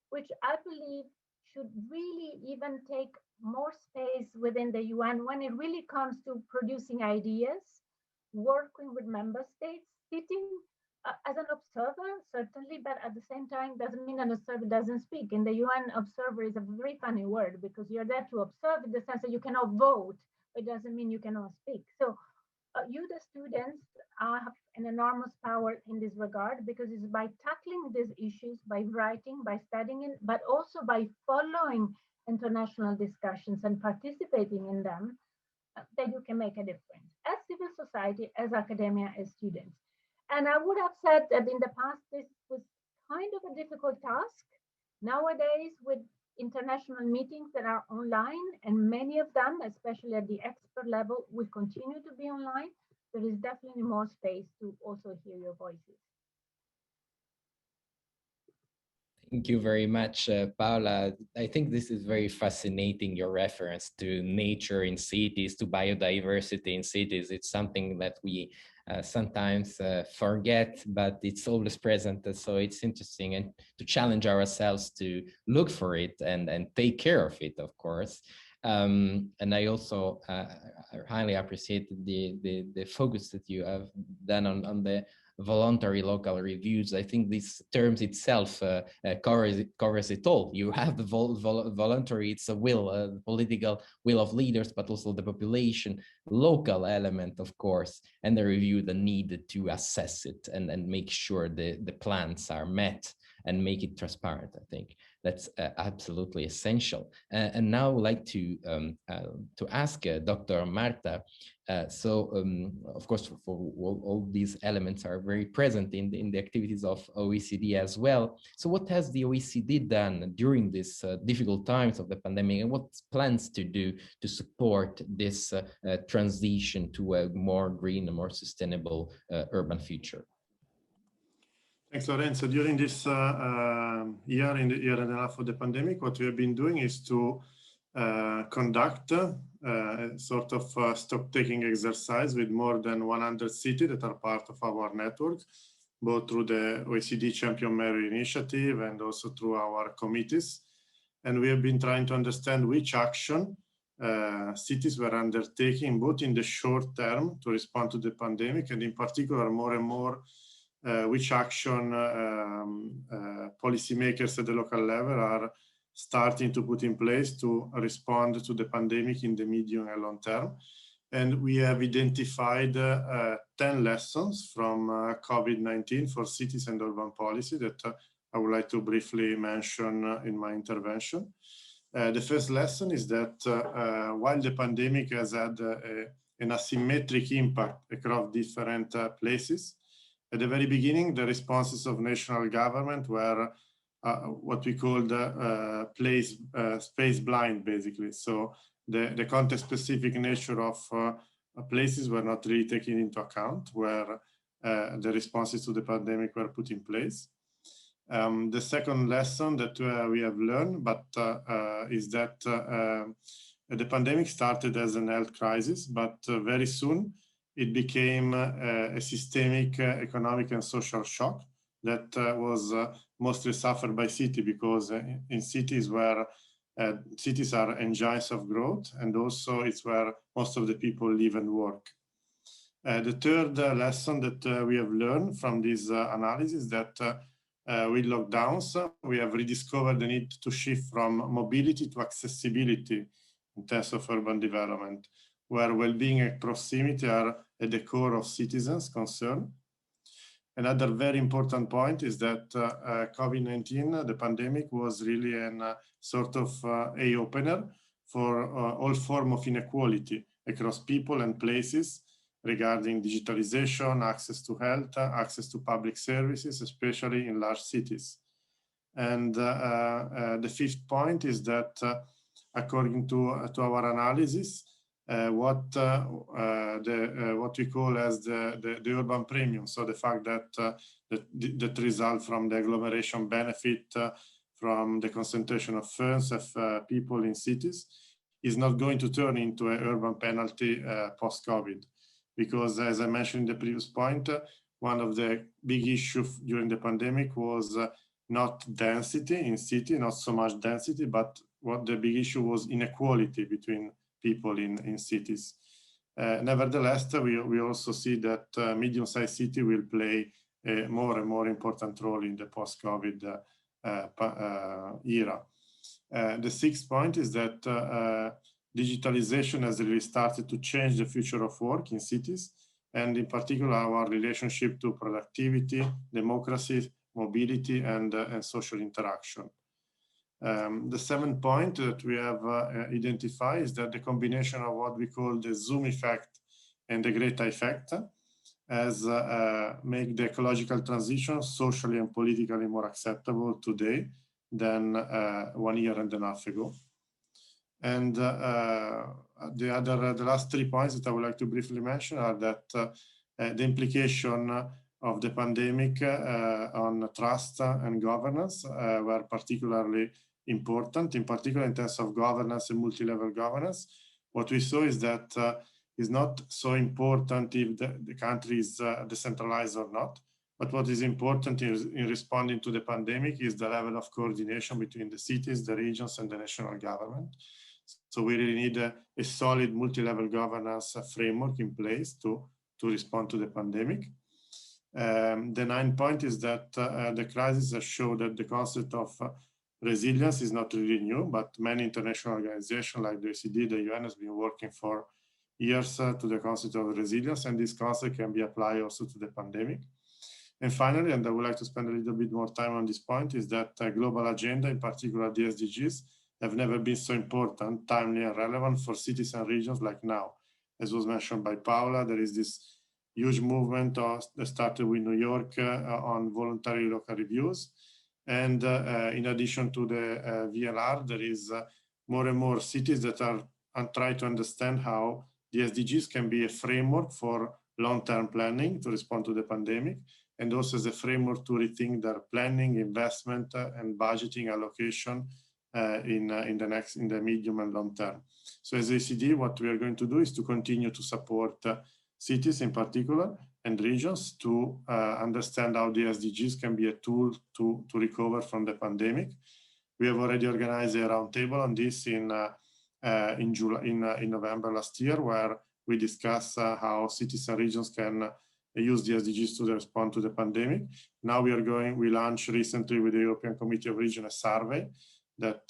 which I believe should really even take more space within the UN when it really comes to producing ideas, working with member states, sitting as an observer, certainly, but at the same time, doesn't mean an observer doesn't speak. In the UN, observer is a very funny word because you're there to observe in the sense that you cannot vote. It doesn't mean you cannot speak. So you, the students, have an enormous power in this regard because it's by tackling these issues, by writing, by studying it, but also by following international discussions and participating in them, that you can make a difference as civil society, as academia, as students. And I would have said that in the past, this was kind of a difficult task. Nowadays, with international meetings that are online, and many of them, especially at the expert level, will continue to be online, there is definitely more space to also hear your voices. Thank you very much, Paula. I think this is very fascinating, your reference to nature in cities, to biodiversity in cities. It's something that we sometimes forget, but it's always present. So it's interesting and to challenge ourselves to look for it and take care of it, of course. And I also highly appreciate the focus that you have done on the voluntary local reviews. I think this terms itself covers it all. You have the voluntary, it's a will, the political will of leaders, but also the population, local element, of course, and the review, the need to assess it and make sure the plans are met and make it transparent. I think that's absolutely essential. And now I would like to ask Dr. Marta. Of course, for all these elements are very present in the activities of OECD as well. So what has the OECD done during these difficult times of the pandemic, and what plans to do to support this transition to a more green and more sustainable urban future? Thanks, Lorenzo. During this year, in the year and a half of the pandemic, what we have been doing is to conduct a sort of stock-taking exercise with more than 100 cities that are part of our network, both through the OECD Champion Mayor Initiative and also through our committees. And we have been trying to understand which action cities were undertaking, both in the short term to respond to the pandemic, and in particular, more and more, which action policymakers at the local level are starting to put in place to respond to the pandemic in the medium and long term. And we have identified 10 lessons from COVID-19 for cities and urban policy that I would like to briefly mention in my intervention. The first lesson is that while the pandemic has had an asymmetric impact across different places, at the very beginning, the responses of national government were what we call the space blind, basically. So the context-specific nature of places were not really taken into account where the responses to the pandemic were put in place. The second lesson that we have learned, is that the pandemic started as an health crisis, but very soon it became a systemic economic and social shock that was mostly suffered by cities, because in cities where cities are engines of growth, and also it's where most of the people live and work. The third lesson that we have learned from this analysis that with lockdowns, we have rediscovered the need to shift from mobility to accessibility in terms of urban development, where well-being and proximity are at the core of citizens' concern. Another very important point is that COVID-19, the pandemic, was really a sort of eye-opener for all forms of inequality across people and places regarding digitalization, access to health, access to public services, especially in large cities. And the fifth point is that according to our analysis, what we call as the urban premium, so the fact that that result from the agglomeration benefit from the concentration of firms of people in cities, is not going to turn into an urban penalty post-COVID. Because as I mentioned in the previous point, one of the big issues during the pandemic was not density in city, not so much density, but what the big issue was inequality between people in cities. Nevertheless, we also see that medium-sized city will play a more and more important role in the post-COVID era. The sixth point is that digitalization has really started to change the future of work in cities, and in particular our relationship to productivity, democracy, mobility, and social interaction. The seventh point that we have identified is that the combination of what we call the Zoom effect and the Greta effect has made the ecological transition socially and politically more acceptable today than 1 year and a half ago. And the last 3 points that I would like to briefly mention are that the implication of the pandemic on trust and governance were particularly important, in particular in terms of governance and multi-level governance. What we saw is that it's not so important if the country is decentralized or not, but what is important in responding to the pandemic is the level of coordination between the cities, the regions, and the national government. So we really need a solid multi-level governance framework in place to respond to the pandemic. The 9th point is that the crisis has shown that the concept of resilience is not really new, but many international organizations like the Oecd, the UN has been working for years to the concept of resilience, and this concept can be applied also to the pandemic. And finally, and I would like to spend a little bit more time on this point, is that global agenda, in particular the SDGs, have never been so important, timely and relevant for cities and regions like now. As was mentioned by Paula, there is this huge movement that started with New York on voluntary local reviews. And in addition to the VLR, there is more and more cities that are trying to understand how the SDGs can be a framework for long-term planning to respond to the pandemic, and also as a framework to rethink their planning, investment, and budgeting allocation in the medium and long term. So as Oecd, what we are going to do is to continue to support cities in particular and regions to understand how the SDGs can be a tool to recover from the pandemic. We have already organized a roundtable on this in November last year, where we discuss how cities and regions can use the SDGs to respond to the pandemic. Now we launched recently with the European Committee of Regions a survey that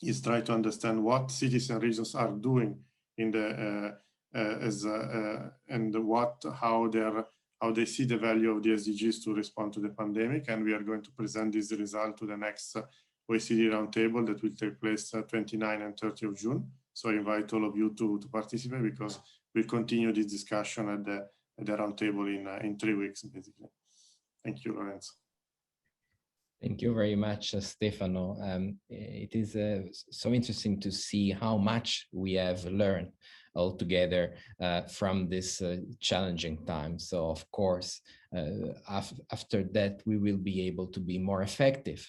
is trying to understand what cities and regions are doing in the and how they see the value of the SDGs to respond to the pandemic. And we are going to present this result to the next OECD roundtable that will take place 29 and 30 of June. So I invite all of you to participate, because we'll continue this discussion at the roundtable in 3 weeks, basically. Thank you, Lorenzo. Thank you very much, Stefano. It is so interesting to see how much we have learned all together from this challenging time. So of course, after that, we will be able to be more effective.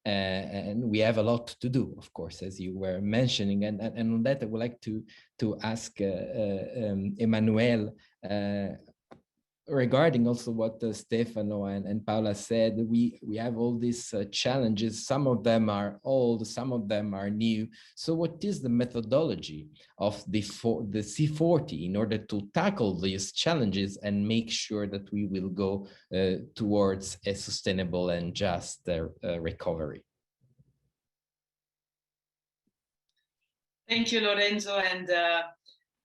And we have a lot to do, of course, as you were mentioning. And on that, I would like to ask Emmanuel, regarding also what Stefano and Paula said. We have all these challenges. Some of them are old, some of them are new. So what is the methodology of the C40 in order to tackle these challenges and make sure that we will go towards a sustainable and just recovery? Thank you, Lorenzo. And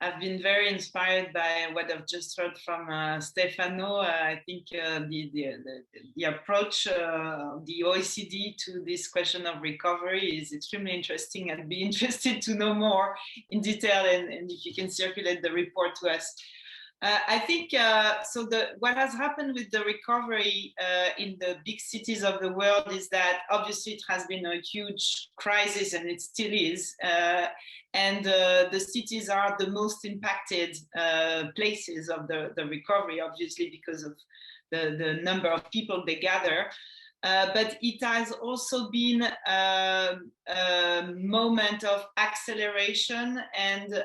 I've been very inspired by what I've just heard from Stefano. I think the approach the OECD to this question of recovery is extremely interesting. I'd be interested to know more in detail, and if you can circulate the report to us. I think what has happened with the recovery in the big cities of the world is that obviously it has been a huge crisis, and it still is. And the cities are the most impacted places of the recovery, obviously, because of the number of people they gather. But it has also been a moment of acceleration and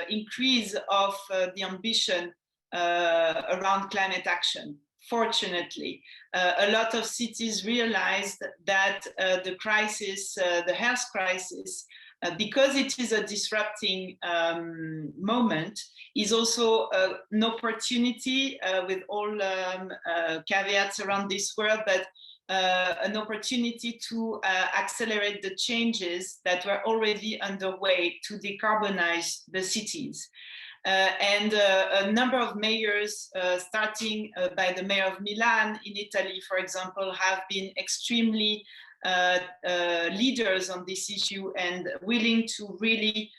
increase of the ambition around climate action. Fortunately, a lot of cities realized that the crisis, the health crisis, because it is a disrupting moment, is also an opportunity with all caveats around this word, but an opportunity to accelerate the changes that were already underway to decarbonize the cities. And a number of mayors, starting by the mayor of Milan in Italy, for example, have been extremely leaders on this issue and willing to really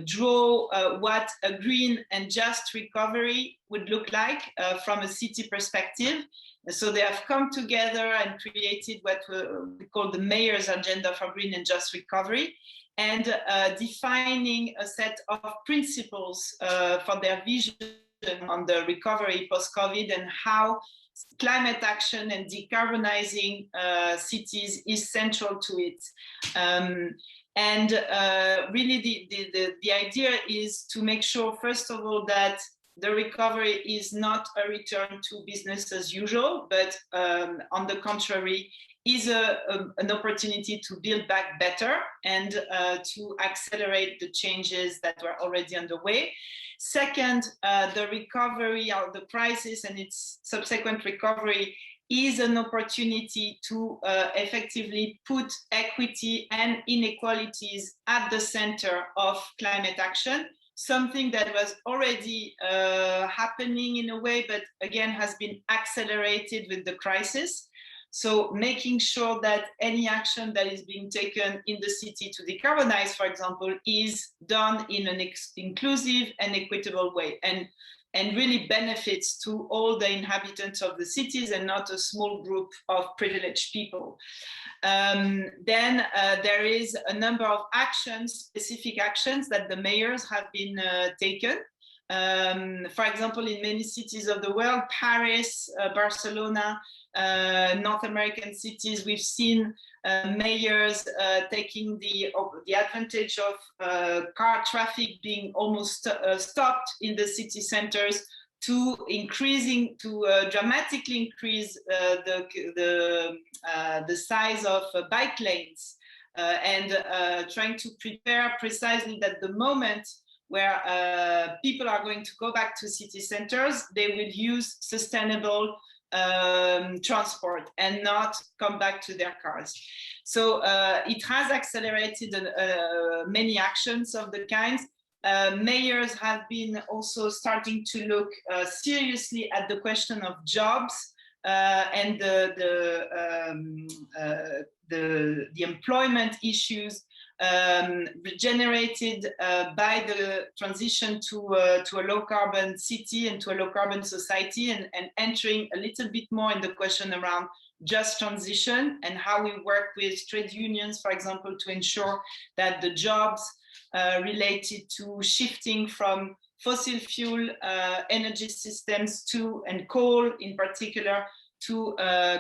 draw what a green and just recovery would look like from a city perspective. So they have come together and created what we call the mayor's agenda for green and just recovery, and defining a set of principles for their vision on the recovery post-COVID, and how climate action and decarbonizing cities is central to it. And really the idea is to make sure, first of all, that the recovery is not a return to business as usual, but on the contrary, is an opportunity to build back better and to accelerate the changes that were already underway. Second, the recovery of the crisis and its subsequent recovery is an opportunity to effectively put equity and inequalities at the center of climate action, something that was already happening in a way, but again has been accelerated with the crisis. So making sure that any action that is being taken in the city to decarbonize, for example, is done in an inclusive and equitable way and really benefits to all the inhabitants of the cities and not a small group of privileged people. Then there is a number of actions, specific actions that the mayors have been taken. For example, in many cities of the world, Paris, Barcelona, North American cities, we've seen mayors taking the advantage of car traffic being almost stopped in the city centers to dramatically increase the size of bike lanes and trying to prepare precisely that the moment where people are going to go back to city centers, they will use sustainable transport and not come back to their cars. So it has accelerated many actions of the kinds. Mayors have been also starting to look seriously at the question of jobs and the employment issues generated by the transition to a low carbon city and to a low carbon society, and entering a little bit more in the question around just transition and how we work with trade unions, for example, to ensure that the jobs related to shifting from fossil fuel energy systems to, and coal in particular, to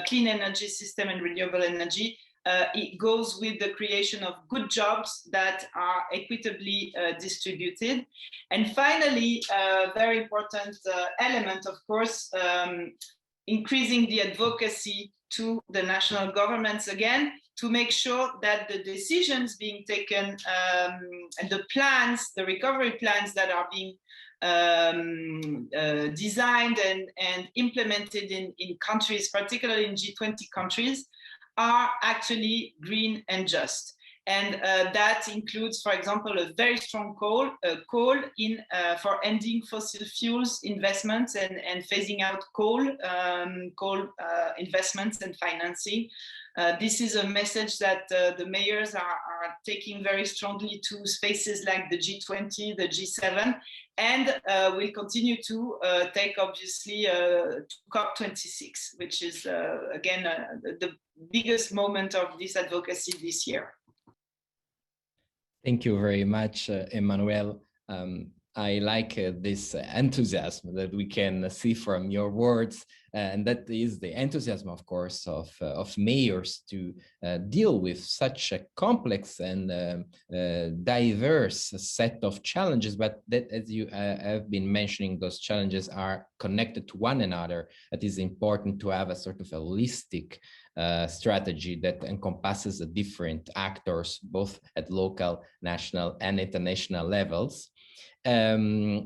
clean energy system and renewable energy. It goes with the creation of good jobs that are equitably distributed. And finally, a very important element, of course, increasing the advocacy to the national governments again, to make sure that the decisions being taken and the plans, the recovery plans that are being designed and implemented in countries, particularly in G20 countries, are actually green and just. And that includes, for example, a very strong call in for ending fossil fuels investments and phasing out coal investments and financing. This is a message that the mayors are taking very strongly to spaces like the G20, the G7, and will continue to take, obviously, to COP26, which is, again, the biggest moment of this advocacy this year. Thank you very much, Emmanuel. I like this enthusiasm that we can see from your words, and that is the enthusiasm, of course, of mayors to deal with such a complex and diverse set of challenges, but that, as you have been mentioning, those challenges are connected to one another. It is important to have a sort of a holistic strategy that encompasses the different actors, both at local, national, and international levels.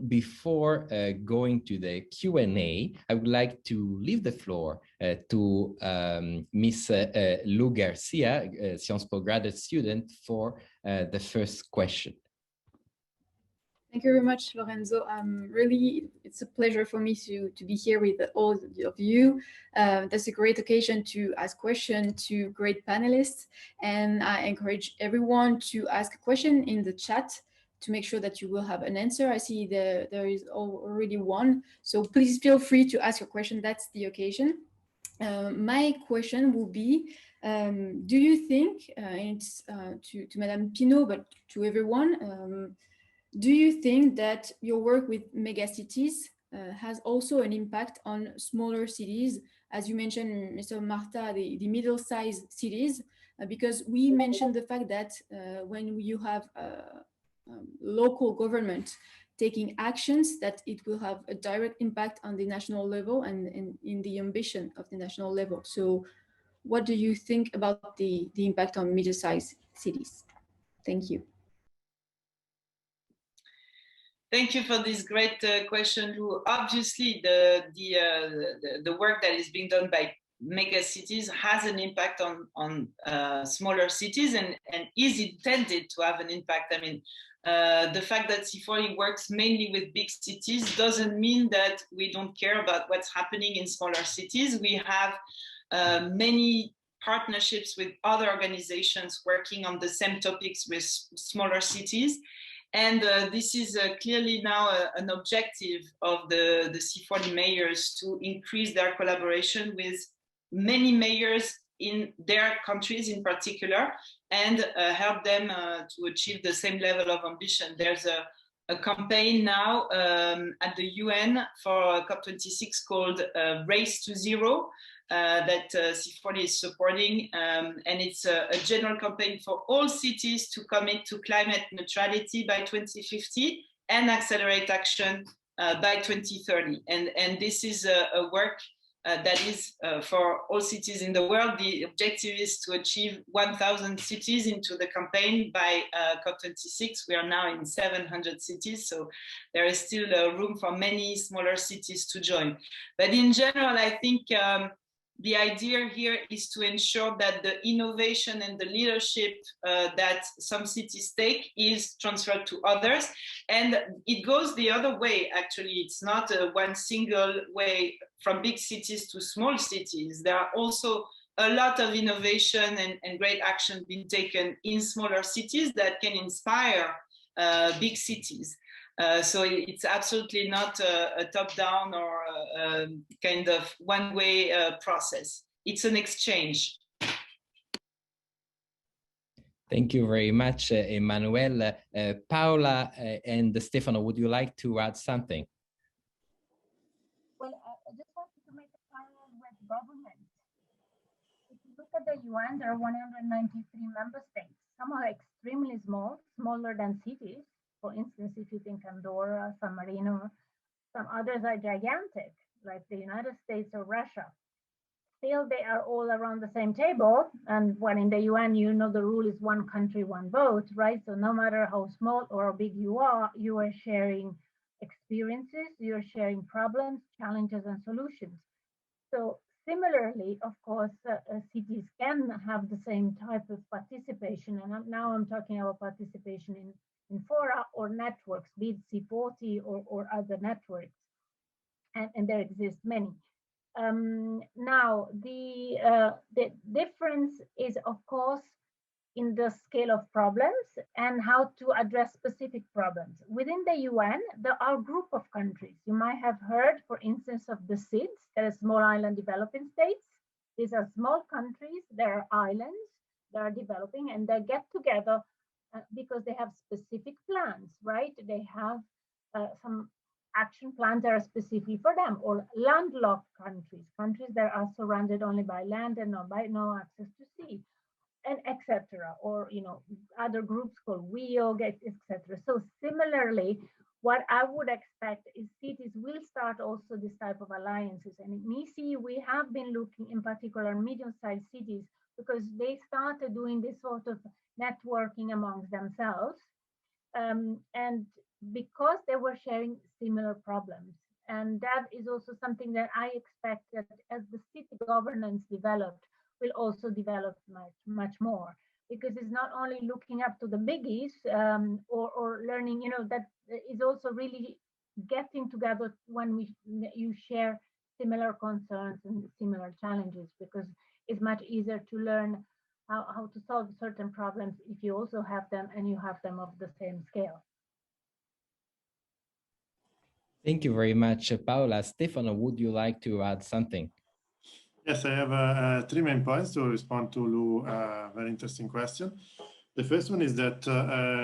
Before going to the Q&A, I would like to leave the floor to Ms. Lou Garcia, Sciences Po graduate student, for the first question. Thank you very much, Lorenzo. Really, it's a pleasure for me to be here with all of you. That's a great occasion to ask questions to great panelists. And I encourage everyone to ask a question in the chat to make sure that you will have an answer. I see there is already one. So please feel free to ask your question. That's the occasion. My question will be, do you think, and it's to Madame Pinault, but to everyone, do you think that your work with megacities has also an impact on smaller cities? As you mentioned, Mr. Marta, the middle-sized cities, because we mentioned the fact that when you have local government taking actions that it will have a direct impact on the national level and in the ambition of the national level. So what do you think about the impact on medium-sized cities? Thank you. Thank you for this great question, Lou. Obviously, the work that is being done by mega cities has an impact on smaller cities and is intended to have an impact. I mean, the fact that C40 works mainly with big cities doesn't mean that we don't care about what's happening in smaller cities. We have many partnerships with other organizations working on the same topics with smaller cities. And this is clearly now an objective of the C40 mayors to increase their collaboration with many mayors in their countries in particular, and help them to achieve the same level of ambition. There's a campaign now at the UN for COP26 called Race to Zero, that C40 is supporting, and it's a general campaign for all cities to commit to climate neutrality by 2050 and accelerate action by 2030. And this is a work that is for all cities in the world. The objective is to achieve 1,000 cities into the campaign by COP26. We are now in 700 cities, so there is still room for many smaller cities to join. But in general, I think the idea here is to ensure that the innovation and the leadership that some cities take is transferred to others. And it goes the other way, actually. It's not one single way from big cities to small cities. There are also a lot of innovation and great action being taken in smaller cities that can inspire big cities. So it's absolutely not a top-down or a kind of one-way process. It's an exchange. Thank you very much, Emmanuel. Paola and Stefano, would you like to add something? Well, I just wanted to make a parallel with government. If you look at the UN, there are 193 member states. Some are extremely small, smaller than cities. For instance, if you think Andorra, San Marino, some others are gigantic, like the United States or Russia. Still, they are all around the same table. And when in the UN, you know, the rule is one country, one vote, right? So no matter how small or how big you are sharing experiences, you're sharing problems, challenges, and solutions. So similarly, of course, cities can have the same type of participation. And now I'm talking about participation in fora or networks, be it C40 or other networks, and there exist many. Now, the difference is, of course, in the scale of problems and how to address specific problems. Within the UN, there are a group of countries. You might have heard, for instance, of the SIDS, that are small island developing states. These are small countries, there are islands, they are developing, and they get together because they have specific plans, right? They have some action plans that are specific for them, or landlocked countries, countries that are surrounded only by land and no access to sea, and etc. Or, you know, other groups called WEOG, etc. So similarly, what I would expect is cities will start also this type of alliances. And in EC, we have been looking in particular medium-sized cities because they started doing this sort of networking amongst themselves, and because they were sharing similar problems. And that is also something that I expect that as the city governance developed, will also develop much more, because it's not only looking up to the biggies or learning, you know, that is also really getting together when you share similar concerns and similar challenges, because it's much easier to learn how to solve certain problems if you also have them and you have them of the same scale. Thank you very much, Paola. Stefano, would you like to add something? Yes, I have 3 main points to respond to Lou's very interesting question. The first one is that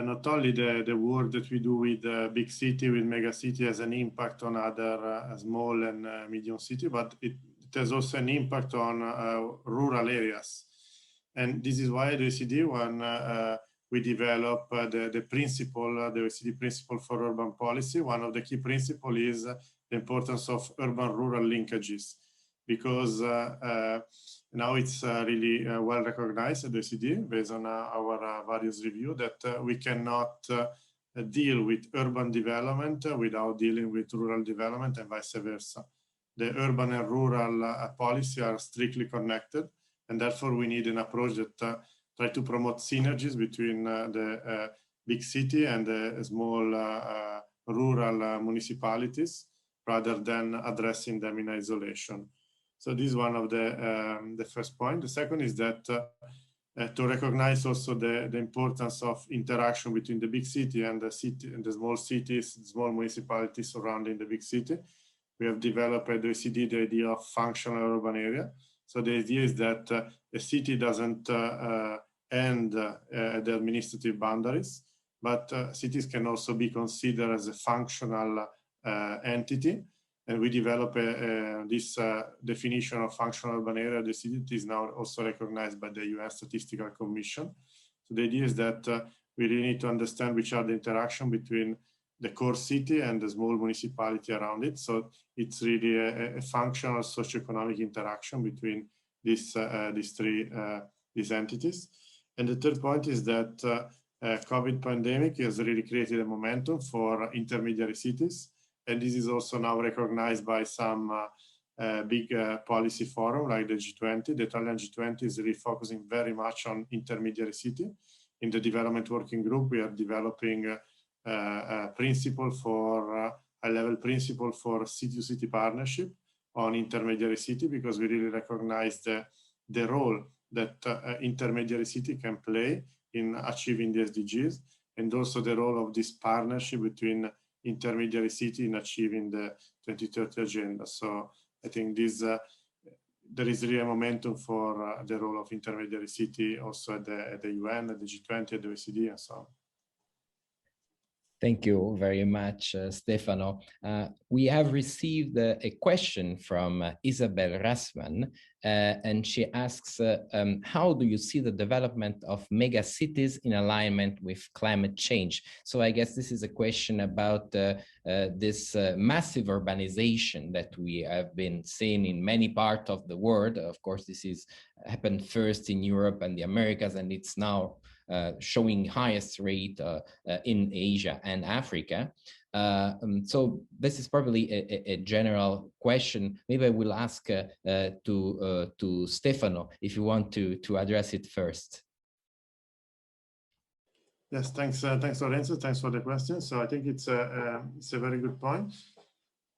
not only the work that we do with big city, with mega city, has an impact on other small and medium city, but it has also an impact on rural areas. And this is why the Oecd, when we develop the principle, the OECD principle for urban policy. One of the key principles is the importance of urban-rural linkages, because now it's really well recognized at the OECD based on our various reviews that we cannot deal with urban development without dealing with rural development and vice versa. The urban and rural policy are strictly connected, and therefore we need an approach that try to promote synergies between the big city and the small rural municipalities, rather than addressing them in isolation. So this is one of the first point. The second is that to recognize also the importance of interaction between the big city and the small cities, small municipalities surrounding the big city. We have developed at the OECD the idea of functional urban area. So the idea is that a city doesn't end at the administrative boundaries, but cities can also be considered as a functional entity. And we develop this definition of functional urban area. The city is now also recognized by the UN Statistical Commission. So the idea is that we really need to understand which are the interaction between the core city and the small municipality around it. So it's really a functional socioeconomic interaction between these entities. And the third point is that COVID pandemic has really created a momentum for intermediary cities. And this is also now recognized by some big policy forum like the G20. The Italian G20 is really focusing very much on intermediary city. In the development working group, we are developing a principle for high-level principle for city-to-city partnership on intermediary city, because we really recognize the role that intermediary city can play in achieving the SDGs, and also the role of this partnership between intermediary city in achieving the 2030 agenda. So I think this there is really a momentum for the role of intermediary city also at the UN, at the G20, at the OECD, and so on. Thank you very much, Stefano. We have received a question from Isabel Rasman, and she asks, how do you see the development of mega cities in alignment with climate change? So I guess this is a question about this massive urbanization that we have been seeing in many parts of the world. Of course, this is happened first in Europe and the Americas, and it's now showing highest rate in Asia and Africa. So this is probably a general question. Maybe I will ask to Stefano if you want to address it first. Yes, thanks, Lorenzo. Thanks for the question. So I think it's a very good point.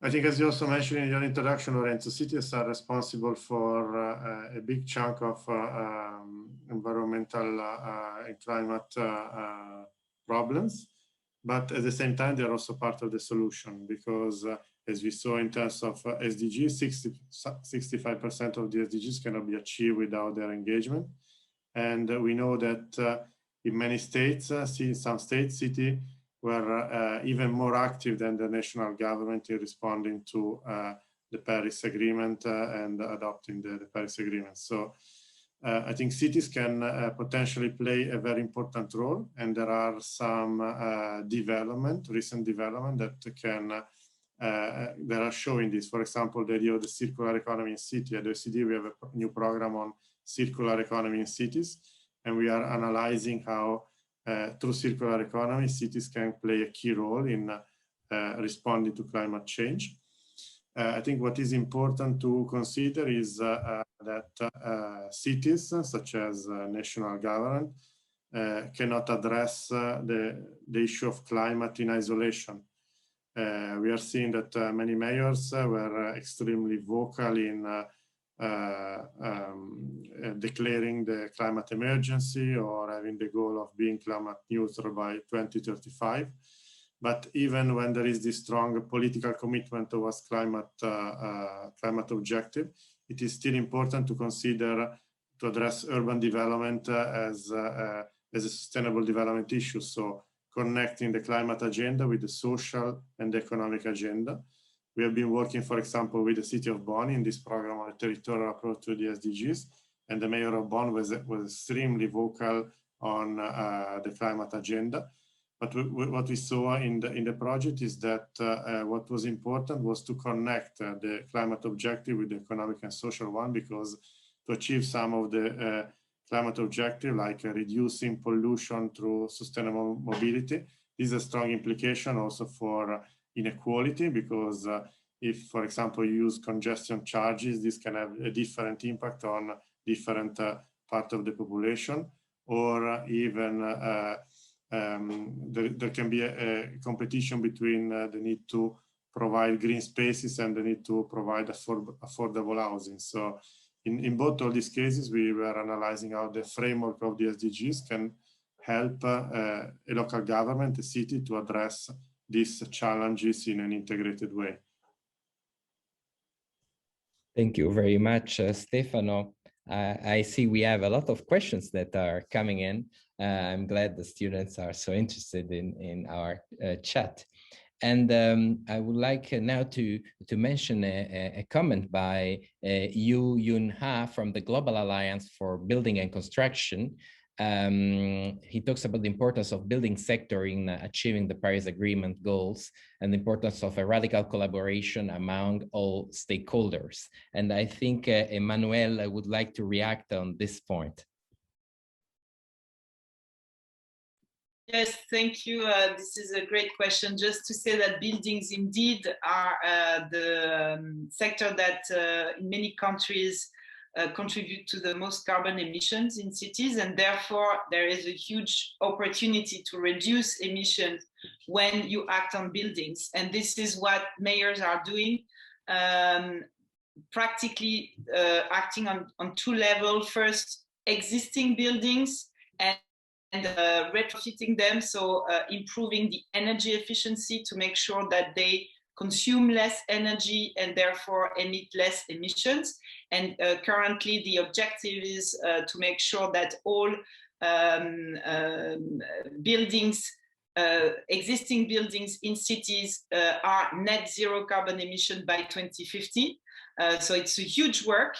I think, as you also mentioned in your introduction, Lorenzo, cities are responsible for a big chunk of environmental and climate problems. But at the same time, they're also part of the solution, because as we saw in terms of SDGs, 65% of the SDGs cannot be achieved without their engagement. And we know that in many states, in some states, cities were even more active than the national government in responding to the Paris Agreement and adopting the Paris Agreement. So I think cities can potentially play a very important role, and there are some recent development that can that are showing this. For example, the idea of the circular economy in city. At the OECD, we have a new program on circular economy in cities, and we are analyzing how through circular economy, cities can play a key role in responding to climate change. I think what is important to consider is that cities, such as national government, cannot address the issue of climate in isolation. We are seeing that many mayors were extremely vocal in declaring the climate emergency or having the goal of being climate neutral by 2035. But even when there is this strong political commitment towards climate objective, it is still important to consider to address urban development as a sustainable development issue. So connecting the climate agenda with the social and economic agenda. We have been working, for example, with the city of Bonn in this program on a territorial approach to the SDGs, and the mayor of Bonn was extremely vocal on the climate agenda. But what we saw in the project is that what was important was to connect the climate objective with the economic and social one, because to achieve some of the climate objective, like reducing pollution through sustainable mobility, is a strong implication also for inequality, because if, for example, you use congestion charges, this can have a different impact on different part of the population, or even there can be a competition between the need to provide green spaces and the need to provide affordable housing. So in both of these cases, we were analyzing how the framework of the SDGs can help a local government, a city, to address these challenges in an integrated way. Thank you very much, Stefano. I see we have a lot of questions that are coming in. I'm glad the students are so interested in our chat. And I would like now to mention a comment by Yu Yun Ha from the Global Alliance for Building and Construction. He talks about the importance of building sector in achieving the Paris Agreement goals and the importance of a radical collaboration among all stakeholders. And I think Emmanuel would like to react on this point. Yes, thank you. This is a great question. Just to say that buildings indeed are the sector that in many countries contribute to the most carbon emissions in cities, and therefore there is a huge opportunity to reduce emissions when you act on buildings. And this is what mayors are doing, practically acting on two levels. First, existing buildings and retrofitting them, so improving the energy efficiency to make sure that they consume less energy and therefore emit less emissions. And currently the objective is to make sure that all buildings, existing buildings in cities are net zero carbon emission by 2050. So it's a huge work,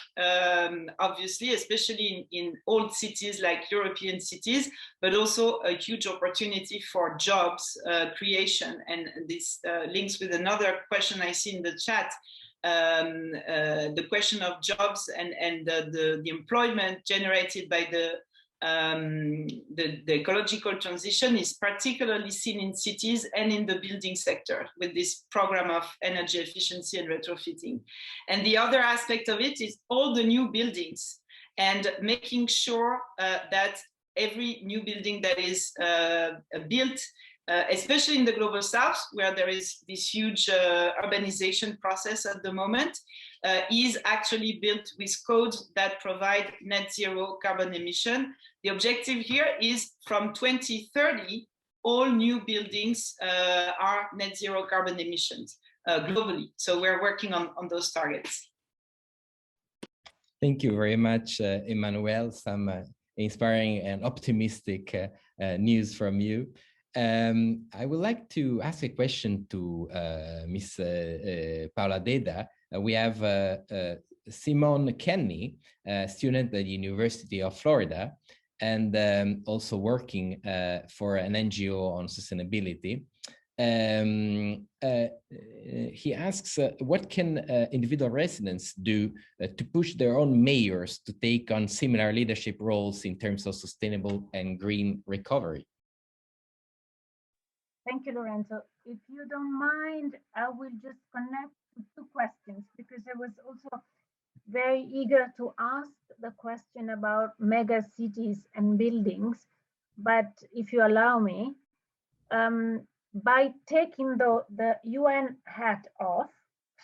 obviously, especially in old cities like European cities, but also a huge opportunity for jobs creation. And this links with another question I see in the chat, the question of jobs and the employment generated by the ecological transition is particularly seen in cities and in the building sector with this program of energy efficiency and retrofitting. And the other aspect of it is all the new buildings and making sure that every new building that is built, especially in the global south, where there is this huge urbanization process at the moment, is actually built with codes that provide net zero carbon emission. The objective here is from 2030, all new buildings are net zero carbon emissions globally. So we're working on those targets. Thank you very much, Emmanuel. Some inspiring and optimistic news from you. I would like to ask a question to Ms. Paula Deda. We have Simone Kenny, a student at the University of Florida, and also working for an NGO on sustainability. He asks, what can individual residents do to push their own mayors to take on similar leadership roles in terms of sustainable and green recovery? Thank you, Lorenzo. If you don't mind, I will just connect two questions, because I was also very eager to ask the question about mega cities and buildings. But if you allow me, by taking the UN hat off,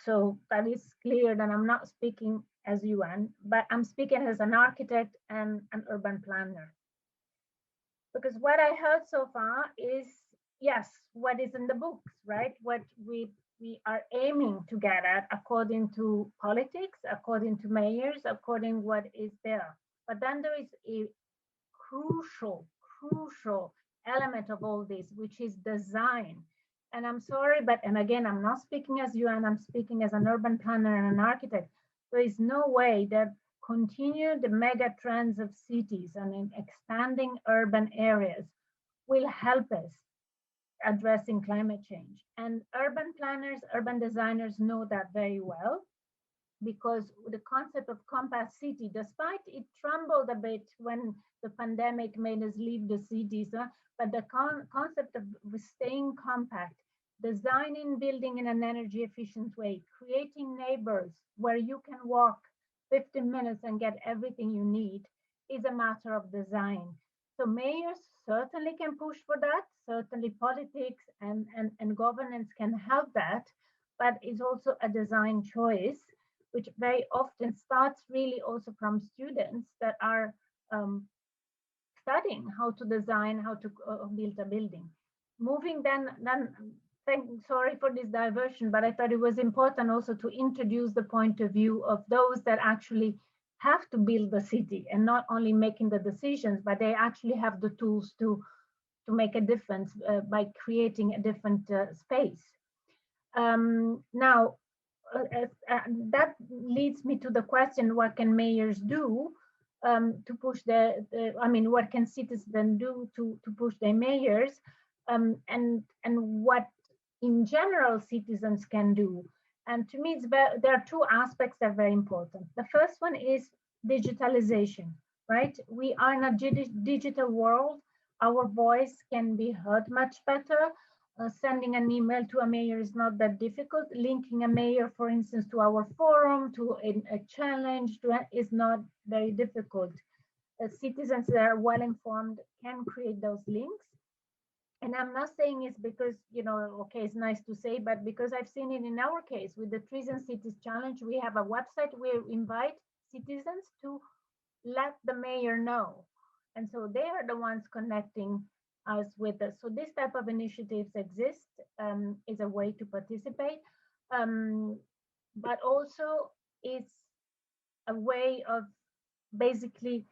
so that is clear that I'm not speaking as UN, but I'm speaking as an architect and an urban planner. Because what I heard so far is, yes, what is in the books, right? What we are aiming to get at according to politics, according to mayors, according what is there. But then there is a crucial element of all this, which is design. And I'm sorry, but, and again, I'm not speaking as you, and I'm speaking as an urban planner and an architect. There is no way that continued mega trends of cities and in expanding urban areas will help us addressing climate change. And urban planners, urban designers know that very well, because the concept of compact city, despite it trembled a bit when the pandemic made us leave the cities, but the concept of staying compact, designing building in an energy efficient way, creating neighbors where you can walk 15 minutes and get everything you need is a matter of design. So mayors certainly can push for that, certainly politics and governance can help that, but it's also a design choice, which very often starts really also from students that are studying how to design, how to build a building. Moving then sorry for this diversion, but I thought it was important also to introduce the point of view of those that actually have to build the city and not only making the decisions, but they actually have the tools to make a difference by creating a different space. Now, that leads me to the question, what can mayors do to push what can citizens do to push their mayors, and what in general citizens can do. And to me, there are two aspects that are very important. The first one is digitalization, right? We are in a digital world. Our voice can be heard much better. Sending an email to a mayor is not that difficult. Linking a mayor, for instance, to our forum, to a challenge, is not very difficult. Citizens that are well informed can create those links. And I'm not saying it's because, okay, it's nice to say, but because I've seen it in our case with the Trees and Cities Challenge, we have a website where we invite citizens to let the mayor know. And so they are the ones connecting us with us. So this type of initiatives exist, is a way to participate, but also it's a way of basically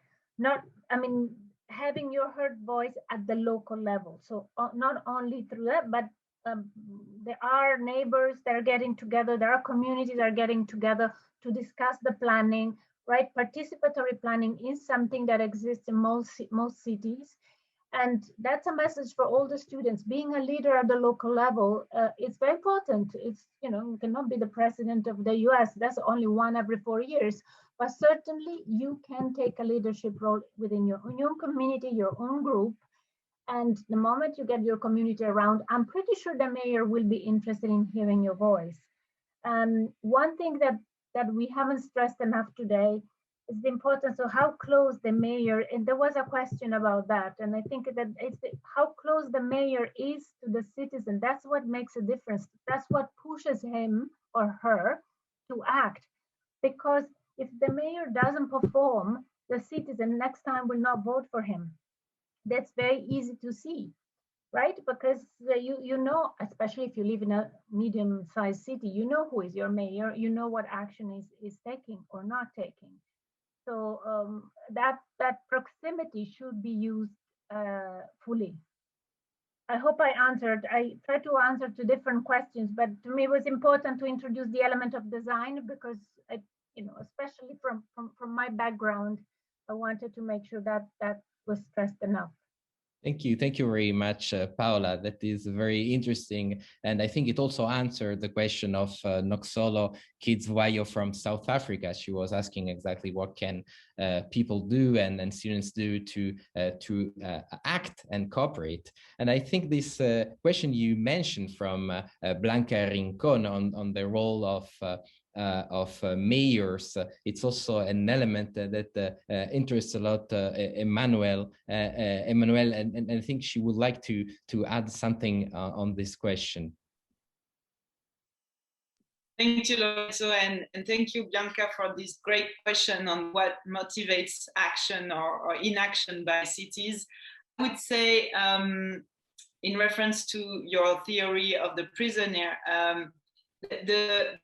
having your heard voice at the local level. So not only through that, but there are neighbors that are getting together, there are communities that are getting together to discuss the planning, right? Participatory planning is something that exists in most cities. And that's a message for all the students. Being a leader at the local level is very important. It's, you cannot be the president of the US. That's only one every 4 years. But certainly you can take a leadership role within your own community, your own group. And the moment you get your community around, I'm pretty sure the mayor will be interested in hearing your voice. One thing that we haven't stressed enough today is the importance of how close the mayor, and there was a question about that, and I think that it's how close the mayor is to the citizen. That's what makes a difference. That's what pushes him or her to act. Because if the mayor doesn't perform, the citizen next time will not vote for him. That's very easy to see, right? Because you know, especially if you live in a medium-sized city, you know who is your mayor, you know what action is taking or not taking. So that proximity should be used fully. I hope I answered. I tried to answer to different questions, but to me it was important to introduce the element of design because, especially from my background, I wanted to make sure that was stressed enough. Thank you very much, Paola. That is very interesting. And I think it also answered the question of Noxolo Kidzwayo from South Africa. She was asking exactly what can people do and students do to act and cooperate. And I think this question you mentioned from Blanca Rincon on the role of mayors, it's also an element that interests a lot Emmanuel, and I think she would like to add something on this question. Thank you, Lorenzo, and thank you, Bianca, for this great question on what motivates action or inaction by cities. I would say, in reference to your theory of the prisoner, the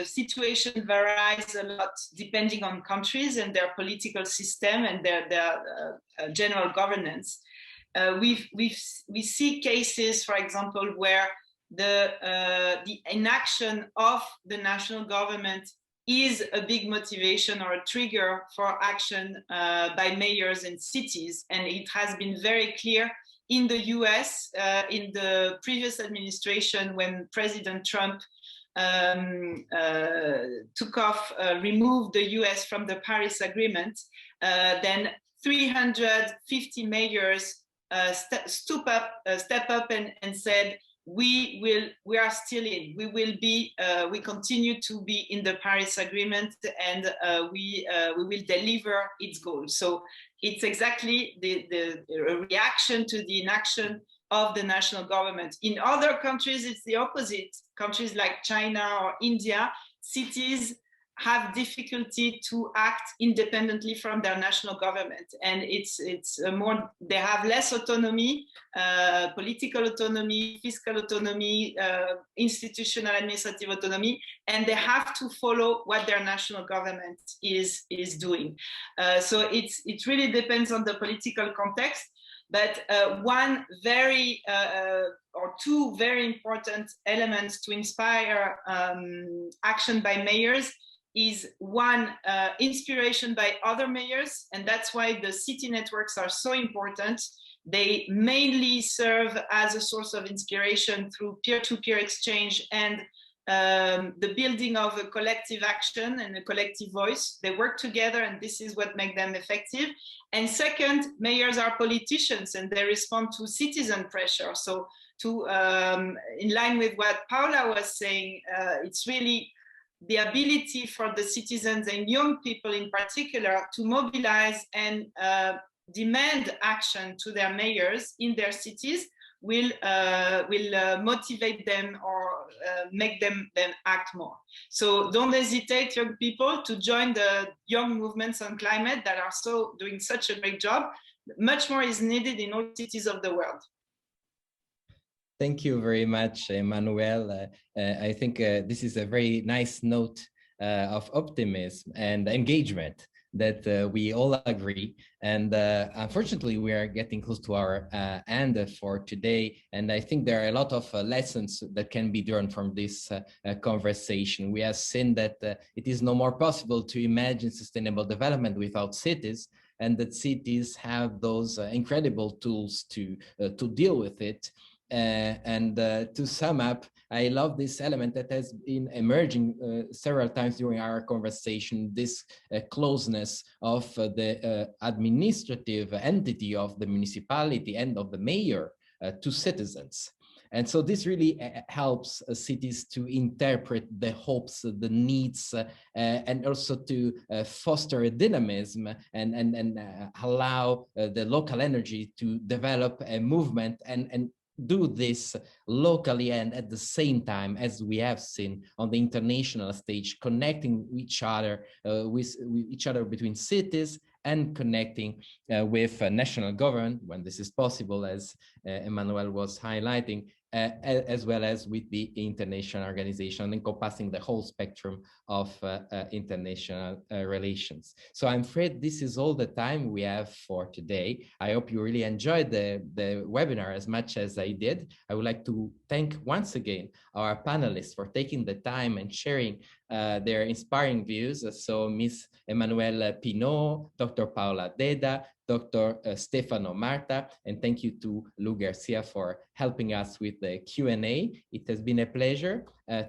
situation varies a lot depending on countries and their political system and their general governance. We see cases, for example, where the inaction of the national government is a big motivation or a trigger for action by mayors and cities. And it has been very clear in the US, in the previous administration, when President Trump removed the US from the Paris Agreement, then 350 mayors step up and said, we are still in, we continue to be in the Paris Agreement, and we will deliver its goals. So it's exactly the reaction to the inaction of the national government. In other countries, it's the opposite. Countries like China or India, cities have difficulty to act independently from their national government, and they have less autonomy, political autonomy, fiscal autonomy, institutional administrative autonomy, and they have to follow what their national government is doing. So it really depends on the political context. But one very or two very important elements to inspire action by mayors is one, inspiration by other mayors, and that's why the city networks are so important. They mainly serve as a source of inspiration through peer-to-peer exchange and the building of a collective action and a collective voice. They work together, and this is what makes them effective. And second, mayors are politicians, and they respond to citizen pressure. So in line with what Paula was saying, it's really the ability for the citizens and young people in particular to mobilize and demand action to their mayors in their cities will motivate them or make them act more. So don't hesitate, young people, to join the young movements on climate that are doing such a great job. Much more is needed in all cities of the world. Thank you very much, Emmanuel. I think this is a very nice note of optimism and engagement that we all agree. And unfortunately, we are getting close to our end for today. And I think there are a lot of lessons that can be drawn from this conversation. We have seen that it is no more possible to imagine sustainable development without cities, and that cities have those incredible tools to deal with it. To sum up, I love this element that has been emerging several times during our conversation, this closeness of the administrative entity of the municipality and of the mayor to citizens. And so this really helps cities to interpret the hopes, the needs, and also to foster a dynamism and allow the local energy to develop a movement and do this locally, and at the same time, as we have seen on the international stage, connecting each other with each other between cities and connecting with national government when this is possible, as Emmanuel was highlighting, as well as with the international organization, encompassing the whole spectrum of international relations. So I'm afraid this is all the time we have for today. I hope you really enjoyed the webinar as much as I did. I would like to thank once again our panelists for taking the time and sharing their inspiring views. So Ms. Emmanuelle Pinot, Dr. Paula Deda, Dr. Stefano Marta, and thank you to Lou Garcia for helping us with the Q&A. It has been a pleasure.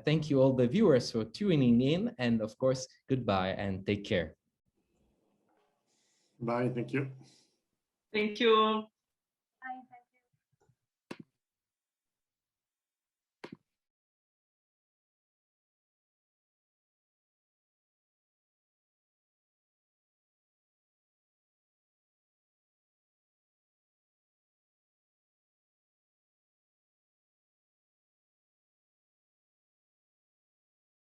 Thank you all the viewers for tuning in, and of course, goodbye and take care. Bye, thank you. Thank you.